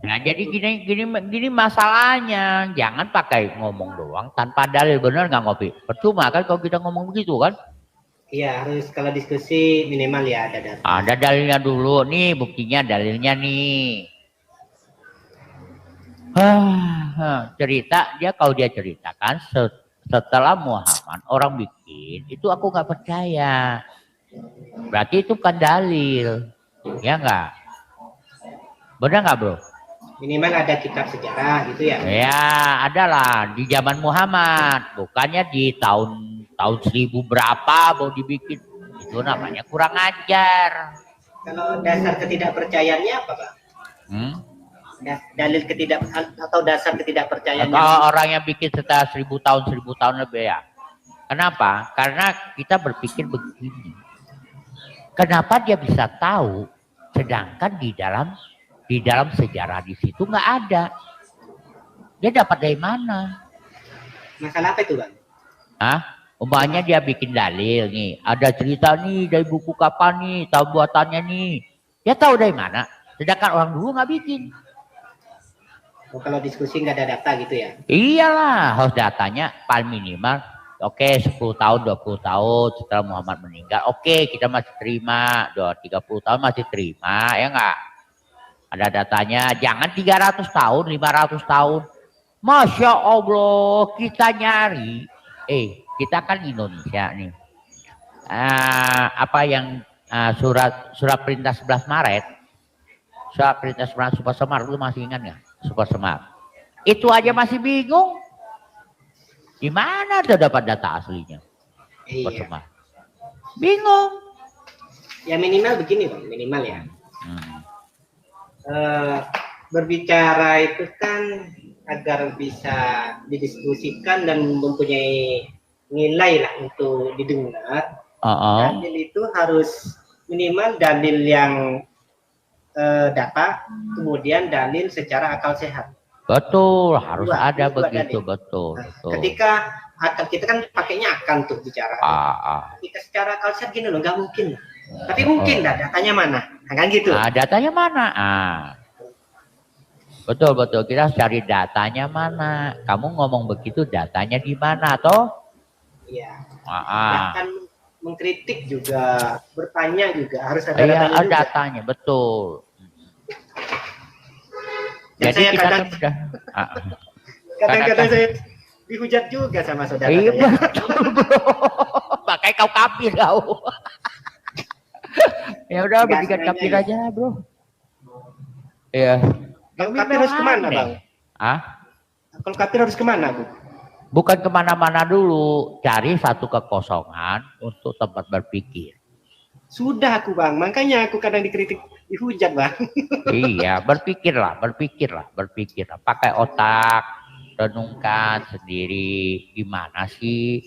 Nah jadi gini masalahnya, jangan pakai ngomong doang tanpa dalil, bener nggak Ngopi? Percuma kan kalau kita ngomong begitu kan? Iya, harus kalau diskusi minimal ya ada data. Ada dalilnya dulu nih, buktinya dalilnya nih. Cerita dia kalau dia ceritakan setelah Muhammad orang bikin itu aku nggak percaya. Berarti itu bukan dalil, ya nggak? Benar nggak bro? Minimal ada kitab sejarah gitu ya? Ya adalah di zaman Muhammad, bukannya di tahun 1000 berapa mau dibikin. Itu namanya kurang ajar. Kalau dasar ketidakpercayaannya apa Pak? Dalil dasar ketidakpercayaannya? Kalau orang yang bikin setelah 1000 tahun lebih ya. Kenapa? Karena kita berpikir begini. Kenapa dia bisa tahu, sedangkan di dalam sejarah di situ nggak ada. Dia dapat dari mana? Masalah apa itu Bang? Umpamanya dia bikin dalil nih, ada cerita nih dari buku kapan nih, tahu buatannya nih. Dia tahu dari mana? Sedangkan orang dulu nggak bikin. Kalau diskusi nggak ada data gitu ya? Iyalah, harus datanya paling minimal. Oke, 10 tahun, 20 tahun setelah Muhammad meninggal. Oke, kita masih terima. 30 tahun masih terima, ya nggak? Ada datanya. Jangan 300 tahun, 500 tahun. Masya Allah, kita nyari. Kita kan Indonesia nih. Apa yang surat perintah 11 Maret. Surat perintah 11 Super Semar, lu masih ingat nggak? Super Semar. Itu aja masih bingung. Di mana tuh dapat data aslinya? Super Semar. Bingung. Ya minimal begini Bang, minimal ya. Berbicara itu kan agar bisa didiskusikan dan mempunyai nilai lah untuk didengar. Dalil itu harus minimal dalil yang data, kemudian dalil secara akal sehat. Betul, harus ada begitu, betul. Ketika kita kan pakainya akal tuh bicara. Ketika secara akal sehat gini loh, nggak mungkin. Tapi mungkin datanya mana? Kan gitu. Datanya mana? Betul. Kita harus cari datanya mana. Kamu ngomong begitu, datanya di mana toh? Iya. Bahkan mengkritik juga, bertanya juga harus ada datanya. Iya, datanya, betul. Dan jadi saya kadang-kadang saya dihujat juga sama saudara. Iya, betul bro. Makanya kau kafir kau. Ya udah, berikan kafir aja bro. Iya. Kalau kafir harus kemana Bang? Kalau kafir harus kemana Bu? Bukan kemana-mana dulu, cari satu kekosongan untuk tempat berpikir. Sudah aku Bang, makanya aku kadang dikritik, dihujat Bang. Iya, berpikirlah. Pakai otak, renungkan sendiri. Gimana sih?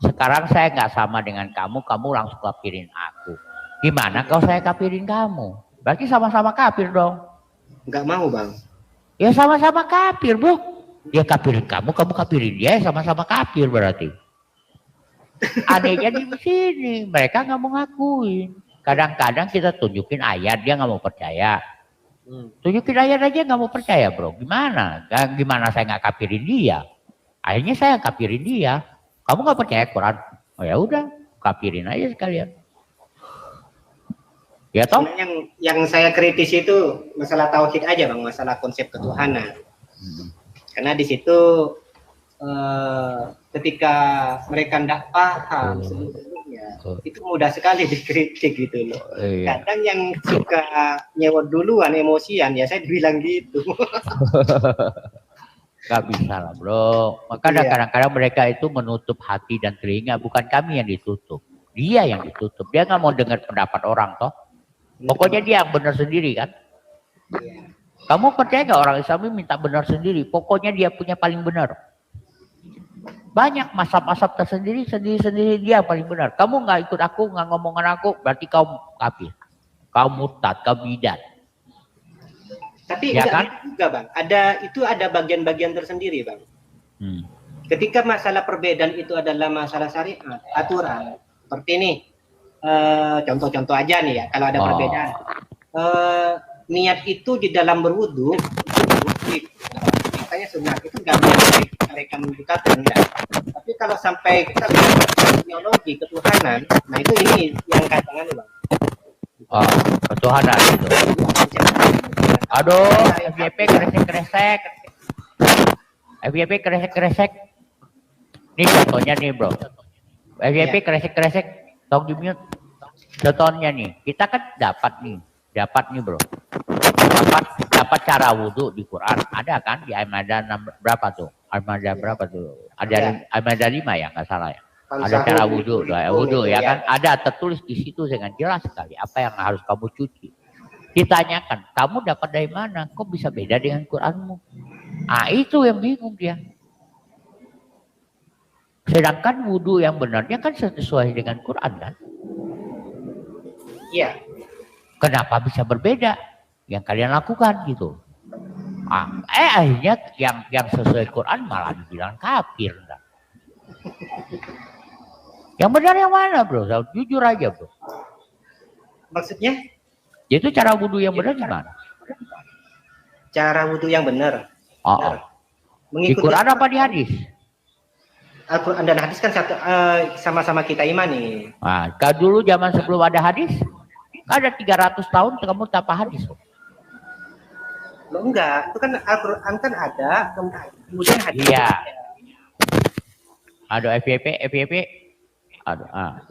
Sekarang saya nggak sama dengan kamu langsung kafirin aku. Gimana kalau saya kafirin kamu? Berarti sama-sama kafir dong. Nggak mau Bang. Ya sama-sama kafir bro. Dia kafirin kamu kafirin dia, sama-sama kafir berarti. Anehnya di sini, mereka nggak mau ngakuin. Kadang-kadang kita tunjukin ayat, dia nggak mau percaya. Tunjukin ayat aja nggak mau percaya bro. Gimana saya nggak kafirin dia? Akhirnya saya kafirin dia. Kamu nggak percaya Quran? Oh ya udah, kafirin aja sekalian. Ya toh? Yang saya kritis itu masalah tauhid aja Bang, masalah konsep ketuhanan. Karena di situ ketika mereka tidak paham seluruhnya, Itu mudah sekali dikritik gitu loh. Iya. Kadang yang suka nyewot duluan, emosian, ya saya bilang gitu. Gak bisa lah bro. Makanya Iya. kadang-kadang mereka itu menutup hati dan telinga, bukan kami yang ditutup. Dia yang ditutup. Dia nggak mau dengar pendapat orang toh. Pokoknya dia yang benar sendiri kan. Iya. Kamu percaya nggak orang Islam minta benar sendiri? Pokoknya dia punya paling benar. Banyak masab-masab tersendiri, sendiri-sendiri dia yang paling benar. Kamu nggak ikut aku, nggak ngomongan aku, berarti kau kafir. Kau murtad, kau bidat. Tapi Ya enggak kan? gitu juga bang. Ada bagian-bagian tersendiri bang. Ketika masalah perbedaan itu adalah masalah syariat, aturan. Seperti ini, contoh-contoh aja nih ya. Kalau ada perbedaan, niat itu di dalam berwudu itu makanya sunat itu nggak mereka menunjukkan enggak. Tapi kalau sampai kita teologi ketuhanan, nah itu ini yang katakan bang. Ketuhanan itu. Aduh, FYP kresek-kresek. FYP kresek-kresek. Ini contohnya nih bro. FYP kresek-kresek. Tolong di-mute. Contohnya nih. Kita kan dapat nih bro. Dapat cara wudhu di Quran. Ada kan di Al-Maidah berapa tuh? Al-Maidah berapa tuh? Ada Al-Maidah 5 ya, nggak salah ya. Ada cara wudhu ya kan. Ada tertulis di situ dengan jelas sekali apa yang harus kamu cuci. Ditanyakan, kamu dapat dari mana? Kok bisa beda dengan Quranmu? Ah itu yang bingung dia. Sedangkan wudhu yang benarnya kan sesuai dengan Quran kan? Iya. Kenapa bisa berbeda yang kalian lakukan gitu? Akhirnya yang sesuai Quran malah dibilang kafir. Kan? Yang benar yang mana bro? Jujur aja bro. Maksudnya? Itu cara wudhu yang benar gimana? Cara wudhu yang benar. Di Quran apa di hadis? Al-Quran dan hadis kan sama-sama kita imani. Nah, kalau dulu zaman sebelum ada hadis, ada 300 tahun kamu tanpa hadis. Loh enggak, itu kan Al-Quran kan ada, kemudian hadis. Iya. Aduh FYP. Aduh,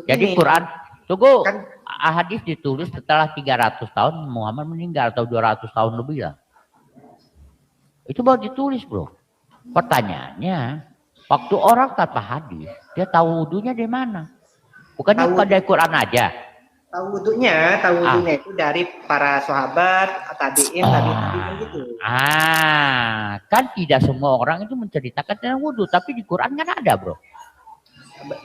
Jadi Quran, tunggu, kan, hadis ditulis setelah 300 tahun Muhammad meninggal atau 200 tahun lebih lah. Itu baru ditulis bro. Pertanyaannya, waktu orang tanpa hadis, dia tahu wudhunya dari mana? Bukannya pada Quran aja. Tahu wudhunya itu dari para sahabat, tabi'in gitu. Kan tidak semua orang itu menceritakan tentang wudhu, tapi di Quran kan ada bro.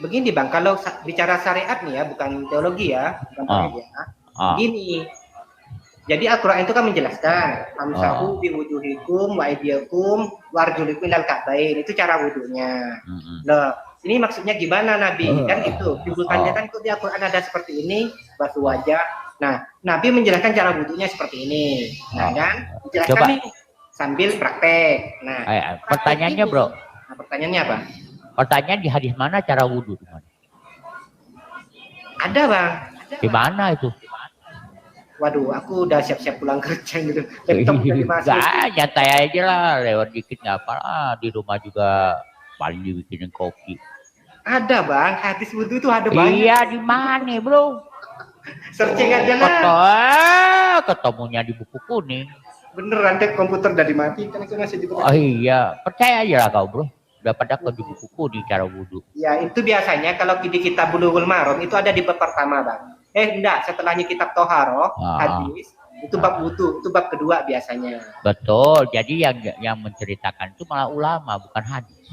Begini bang, kalau bicara syariat nih ya, bukan teologi ya, bukan teologi ya. Begini, jadi Al-Quran itu kan menjelaskan amsahu bi wujuhikum wa aydiyakum wa arjulikum ilal ka'bain, itu cara wudhunya. Loh, ini maksudnya gimana Nabi? Kan itu dibutuhkan kok di Al-Quran ada seperti ini, basuh wajah. Nah, Nabi menjelaskan cara wudhunya seperti ini. Nah, kan dijelaskan nih sambil praktek. Nah, pertanyaannya bro. Nah, pertanyaannya apa? Pertanyaan di hadis mana cara wudhu? Ada bang. Di mana itu? Waduh, aku udah siap-siap pulang kerja gitu. Nyantai aja lah, lewat dikit nggak apa lah. Di rumah juga paling dibikinin kopi. Ada bang, hadis wudhu itu ada banyak. Iya, di mana bro? Searching aja lah. Ketemunya di buku kuning. Beneran deh, komputer udah dimatikan itu masih juga. Oh iya, percaya aja lah kau bro. Udah pada di buku kuning cara wudhu. Ya itu biasanya kalau di kitab Bulughul Maram itu ada di bab pertama bang. Enggak, setelahnya kitab Toharoh, hadis, itu bab wudhu, itu bab kedua biasanya. Betul, jadi yang menceritakan itu malah ulama, bukan hadis.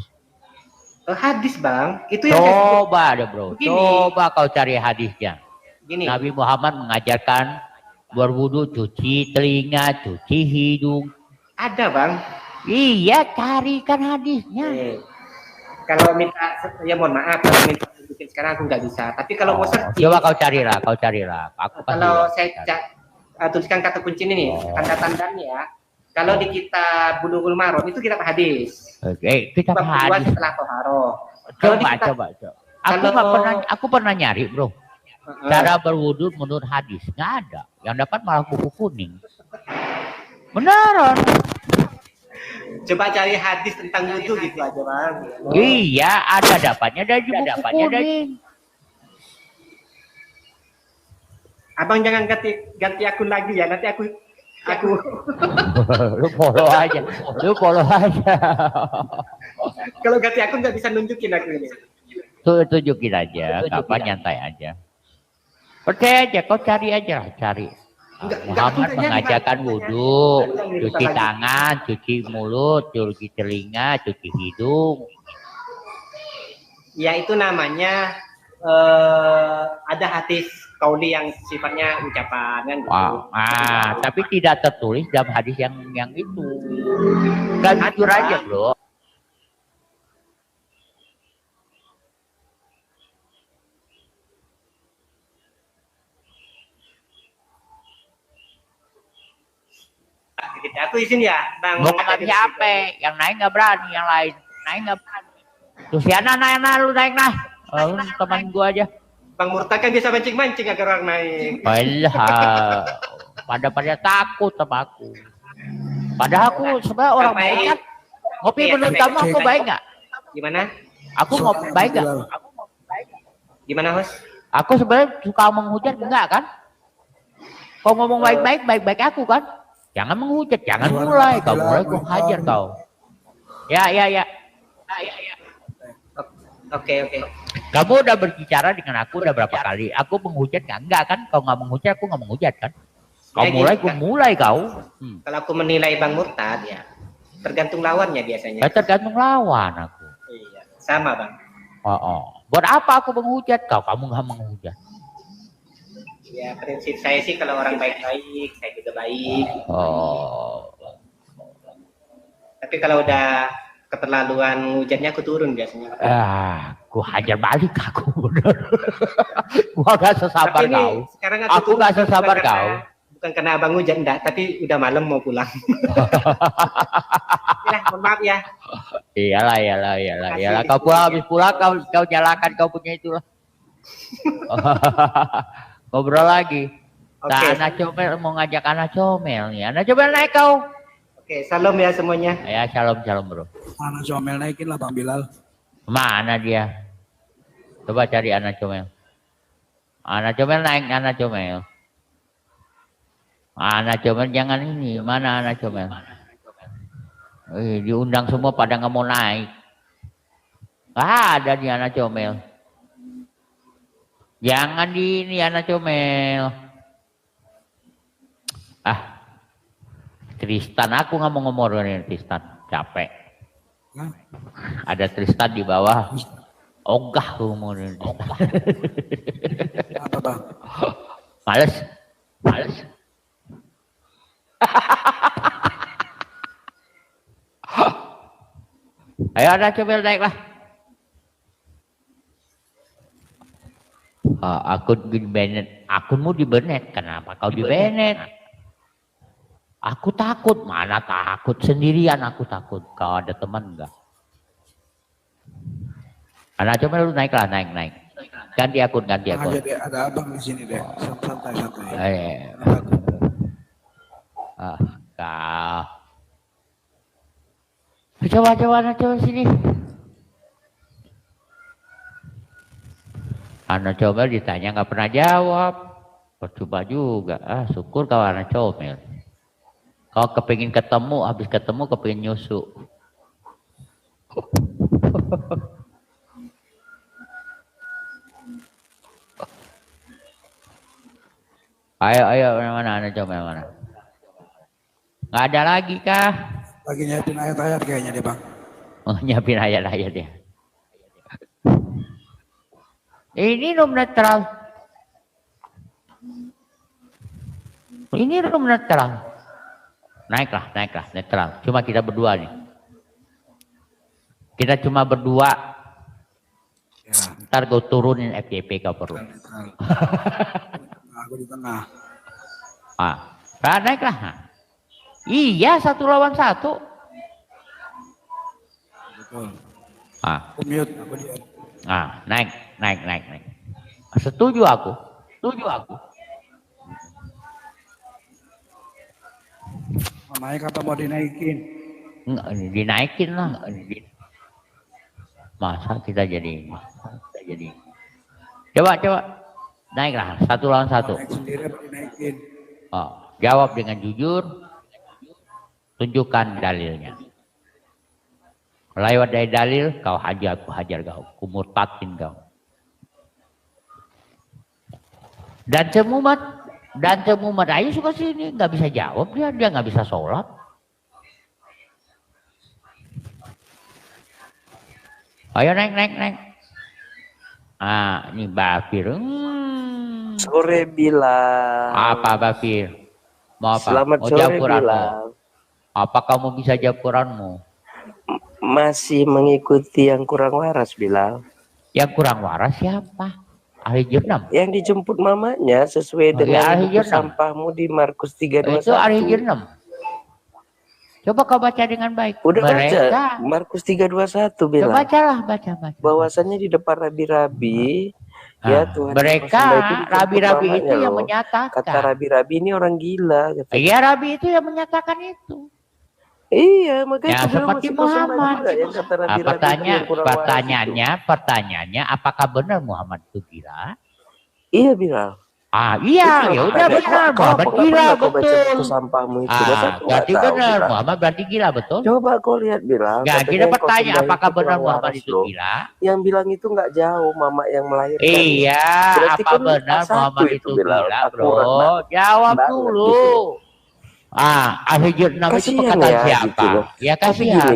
Hadis bang, itu yang coba ada bro, begini. Coba kau cari hadisnya. Gini. Nabi Muhammad mengajarkan berwudhu, cuci telinga, cuci hidung. Ada bang. Iya, carikan hadisnya. Kalau minta, ya mohon maaf, kalau minta sekarang aku nggak bisa. Tapi kalau mau searching, coba kau carilah. Aku kalau saya tuliskan kata kunci ini nih, tanda-tandanya ya. Kalau di kitab Bulughul Maram itu kitab hadis. Oke, kitab hadis setelah Toharoh. Coba. Aku pernah nyari bro. Cara berwudu menurut hadis nggak ada. Yang dapat malah buku kuning. Beneran. Coba cari hadis tentang wudhu gitu aja bang. Iya, ada dapatnya dari buku kuning. Abang jangan ganti akun lagi ya, nanti aku Lu follow aja. Lu follow aja. kalau ganti akun nggak bisa nunjukin aku ini. Tuh tunjukin aja, kapan nyantai aja. Percaya aja, kau cari aja lah, cari. Muhammad mengajarkan wudhu, cuci tangan, cuci mulut, cuci telinga, cuci hidung. Ya itu namanya ada hadis kauli yang sifatnya ucapan kan gitu. Wow. Tapi tidak tertulis dalam hadis yang itu. Kan jujur aja, bro. Aku izin ya, Bang. Bukan siapa, yang naik nggak berani, yang lain naik nggak berani. Tuh si Ana naik, lu naik nah. Lu teman gua aja. Bang Murtad kan bisa mancing-mancing agar orang naik. Pada takut sama aku. Padahal aku sebenarnya orang baik kan. Ngopi menurut kamu aku baik nggak? Gimana? Aku ngopi baik nggak? Gimana, Host? Aku sebenarnya suka menghujat enggak kan? Kau ngomong baik-baik aku kan? Jangan menghujat, jangan mulai. Kau mulai kau hajar kau. Ya. Oke. Kamu udah berbicara dengan aku udah berapa kali? Aku menghujat nggak? Enggak kan? Kau nggak menghujat, aku nggak menghujat kan? Kau Ya, mulai, gitu, aku mulai kau. Kalau aku menilai Bang Murtad ya, tergantung lawannya biasanya. Tergantung lawan aku. Iya, sama Bang. Oh. Buat apa aku menghujat kau? Kamu nggak menghujat. Ya prinsip saya sih kalau orang baik-baik, saya juga baik. Oh. Tapi kalau udah keterlaluan hujatnya aku turun biasanya. Aku hajar balik aku bener. Gua gak sesabar Tapi kau. Sekarang Aku gak sesabar kau. Bukan karena abang hujan enggak, tapi udah malam mau pulang. Ya, mohon maaf ya. Iyalah. Kau pulang habis pulang kau nyalakan kau punya itulah. Ngobrol lagi. Oke. Anak comel mau ngajak anak comel nih. Anak comel naik kau. Oke, salam ya semuanya. Ya shalom bro. Anak comel naikin lah Bang Bilal. Mana dia? Coba cari anak comel. Anak comel naik, anak comel. Anak comel jangan ini. Mana anak comel? Diundang semua pada nggak mau naik. Ada di anak comel. Jangan di ini anak comel. Tristan, aku nggak mau ngomongin Tristan, capek. Ada Tristan di bawah. Ogah aku ngomongin Tristan. Apa Bang? Males. Ayo anak comel naiklah. Akun di Bennett, akunmu di Bennett, kenapa kau di Bennett? Aku takut, mana takut sendirian aku takut. Kau ada teman enggak? Anak coba lu naik. Ganti akun. Ada abang di sini deh, santai. Kau. Coba sini. Anak comel ditanya nggak pernah jawab, percuma juga. Syukur kau anak comel. Kau kepingin ketemu, habis ketemu kepingin nyusu. Ayo, mana anak comel mana? Nggak ada lagi kah? Lagi nyiapin ayat-ayat kayaknya deh Bang. Oh, nyiapin ayat-ayat ya. Ini room netral. Ini room netral. Naiklah, netral. Cuma kita berdua nih. Kita cuma berdua. Ya. Ntar gue turunin FYP kau perlu. Aku di tengah. Naiklah. Iya, 1 lawan 1. Betul. Aku mute, aku diam. Naik. Setuju aku. Mau naik apa mau dinaikin? Dinaikin lah. Masa kita jadi. Coba. Naiklah, 1 lawan 1. Naik sendiri apa dinaikin? Oh, jawab dengan jujur, tunjukkan dalilnya. Lewat dari dalil, kau hajar, aku hajar kau, aku murtadin kau. Dan semumat ayo suka sini, nggak bisa jawab dia nggak bisa sholat. Ayo naik. Ah, ini Bafir. Sore Bilal. Apa Bafir? Mau apa? Selamat mau sore jawab Quranmu? Bilal. Apa kamu bisa jawab Quranmu? Masih mengikuti yang kurang waras Bilal. Yang kurang waras siapa? Ahli jurnam. Yang dijemput mamanya sesuai dengan buku sampahmu di Markus 3:21. Itu ahli jurnam. Coba kau baca dengan baik. Udah baca Markus 3:21 Bilal. Coba bacalah, baca. Bahwasanya di depan rabi-rabi ya Tuhan. Mereka rabi-rabi itu yang menyatakan. Kata rabi-rabi ini orang gila. Iya, rabi itu yang menyatakan itu. Iya, makanya ya, seperti Muhammad. Pertanyaannya, apakah benar Muhammad itu gila? Iya Bilal. Iya, ya udah benar. Muhammad gila, betul. Sampahmu itu. Berarti benar. Muhammad berarti gila, betul. Coba kau lihat Bilal. Nggak, kita bertanya apakah benar Muhammad itu gila? Yang bilang itu nggak jauh, mama yang melahirkan. Iya, berarti apa benar Muhammad itu gila, bro? Jawab dulu. Ahli jurnam itu perkataan siapa? Gitu ya kasihan.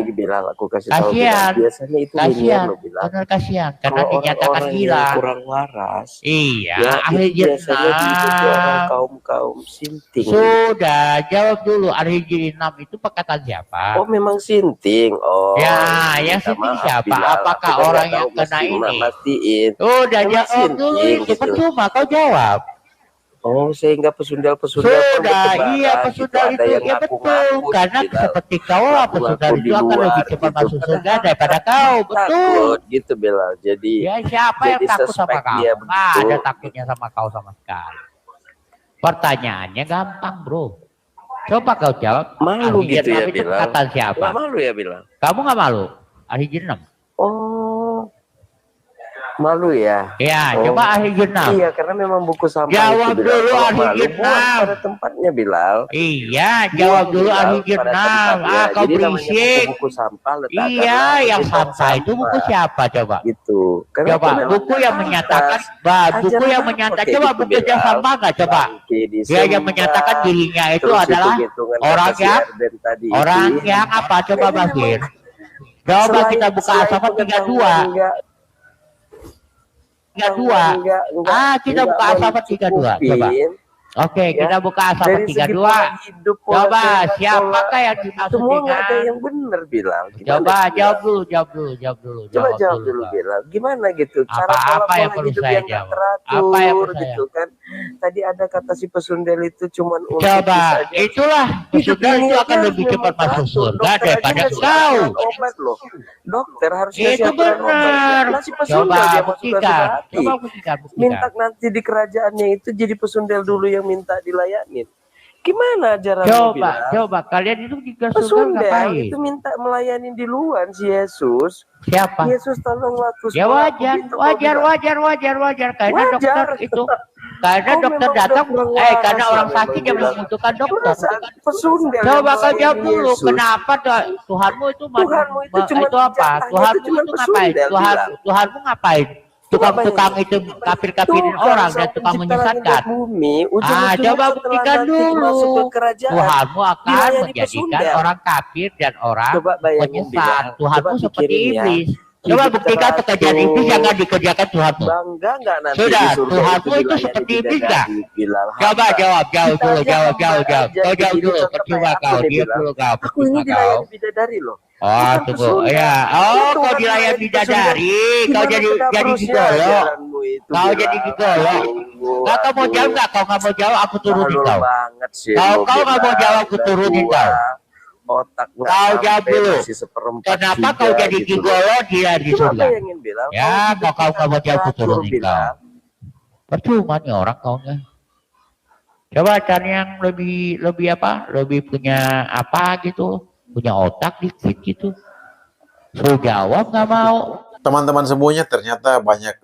Biasanya itu kasihan. Benar kasihan karena dinyatakan gila. Kurang waras. Iya, ya, ahli jurnam. Kaum sinting. Sudah, jawab dulu. Ahli jurnam itu perkataan siapa? Oh, memang sinting. Oh. Ya, yang sinting siapa? Apakah orang yang kena ini? Udah jawab dulu. Itu percuma kau jawab. Oh, sehingga pesundal-pesundal sudah, iya pesundal itu ya betul, karena seperti kau lah pesundal itu akan lebih cepat masuk surga daripada kau, betul. Takut gitu Bella. Jadi ya siapa yang takut sama kau? Nggak ada takutnya sama kau sama sekali. Pertanyaannya gampang, bro. Coba kau jawab. Malu gitu ya Bella. Kata siapa? Nggak malu ya Bella. Kamu nggak malu? Ahli jurnam. Oh. Malu ya? Ya, coba ahli jurnam. Iya, karena memang buku sampah. Jawab dulu ahli jurnam. Pada tempatnya Bilal. Iya, jawab dulu ahli jurnam. Kau berisik. Buku sampah iya, yang sampah itu buku siapa coba? Gitu. Coba buku yang menyatakan, buku yang menyatakan, coba buku yang sampah nggak coba? Dia yang menyatakan dirinya itu adalah orang yang apa? Coba Basir. Coba kita buka As-Saffat 32. 32. Kita buka As-Saffat 32. Coba. Oke, kita buka As-Saffat 32. Coba, siapakah yang dimaksud semua dengan? Ada yang benar bilang. Coba jawab dulu. Coba jawab dulu bilang. Gimana gitu? Apa yang perlu saya jawab? Apa yang perlu saya gitu kan? Tadi ada kata si pesundel itu cuman untuk coba, itulah pesundel itu akan lebih cepat masuk surga daripada kau. Obat loh. Dokter harusnya itu benar. Coba buktikan. Minta nanti di kerajaannya itu jadi pesundel dulu yang minta dilayanin. Gimana ajaran coba kalian itu di surga ngapain? Itu minta melayani di luar si Yesus. Siapa? Yesus tolonglah aku. Ya wajar karena dokter itu karena dokter datang karena orang sakit yang membutuhkan dokter. Coba kau jawab dulu kenapa Tuhanmu itu itu apa? Tuhanmu itu ngapain? Tuhanmu ngapain? Tukang-tukang itu kafir-kafirin orang dan tukang menyesatkan. Coba buktikan dulu. Tuhanmu akan menjadikan orang kafir dan orang menyesat. Tuhanmu seperti iblis. Coba buktikan pekerjaan iblis yang akan dikerjakan Tuhanmu. Sudah, Tuhanmu itu seperti iblis nggak? Coba jawab dulu. Kau jawab dulu. Percuma kau. Diam dulu kau. Aku ini dilayani bidadari loh. Oh, tunggu. Ya. Oh, kau dilayani bidadari. Kau jadi gigolo. Kau jadi gigolo. Kau mau jawab nggak? Kau nggak mau jawab, aku turunin kau. Kau nggak mau jawab, aku turunin kau. Kau jawab dulu. Kenapa kau jadi gigolo dia di surga? Ya, kau nggak mau jawab, aku turunin kau. Percuma nih orang kau nya. Coba cari yang lebih apa? Lebih punya apa gitu? Punya otak dikit gitu. Suruh jawab nggak mau. Teman-teman semuanya ternyata banyak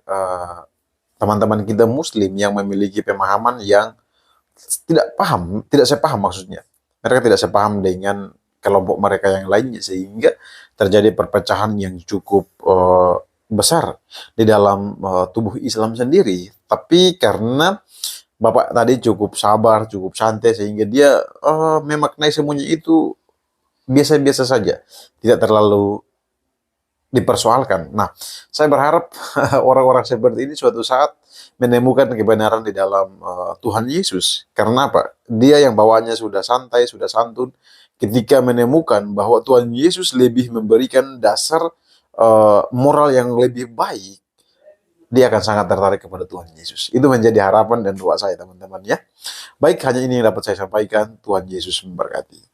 teman-teman kita Muslim yang memiliki pemahaman yang tidak sepaham maksudnya. Mereka tidak sepaham dengan kelompok mereka yang lainnya, sehingga terjadi perpecahan yang cukup besar di dalam tubuh Islam sendiri. Tapi karena Bapak tadi cukup sabar, cukup santai, sehingga dia memaknai semuanya itu biasa-biasa saja, tidak terlalu dipersoalkan. Nah, saya berharap orang-orang seperti ini suatu saat menemukan kebenaran di dalam Tuhan Yesus. Karena apa? Dia yang bawaannya sudah santai, sudah santun. Ketika menemukan bahwa Tuhan Yesus lebih memberikan dasar moral yang lebih baik, dia akan sangat tertarik kepada Tuhan Yesus. Itu menjadi harapan dan doa saya, teman-teman ya. Baik, hanya ini yang dapat saya sampaikan. Tuhan Yesus memberkati.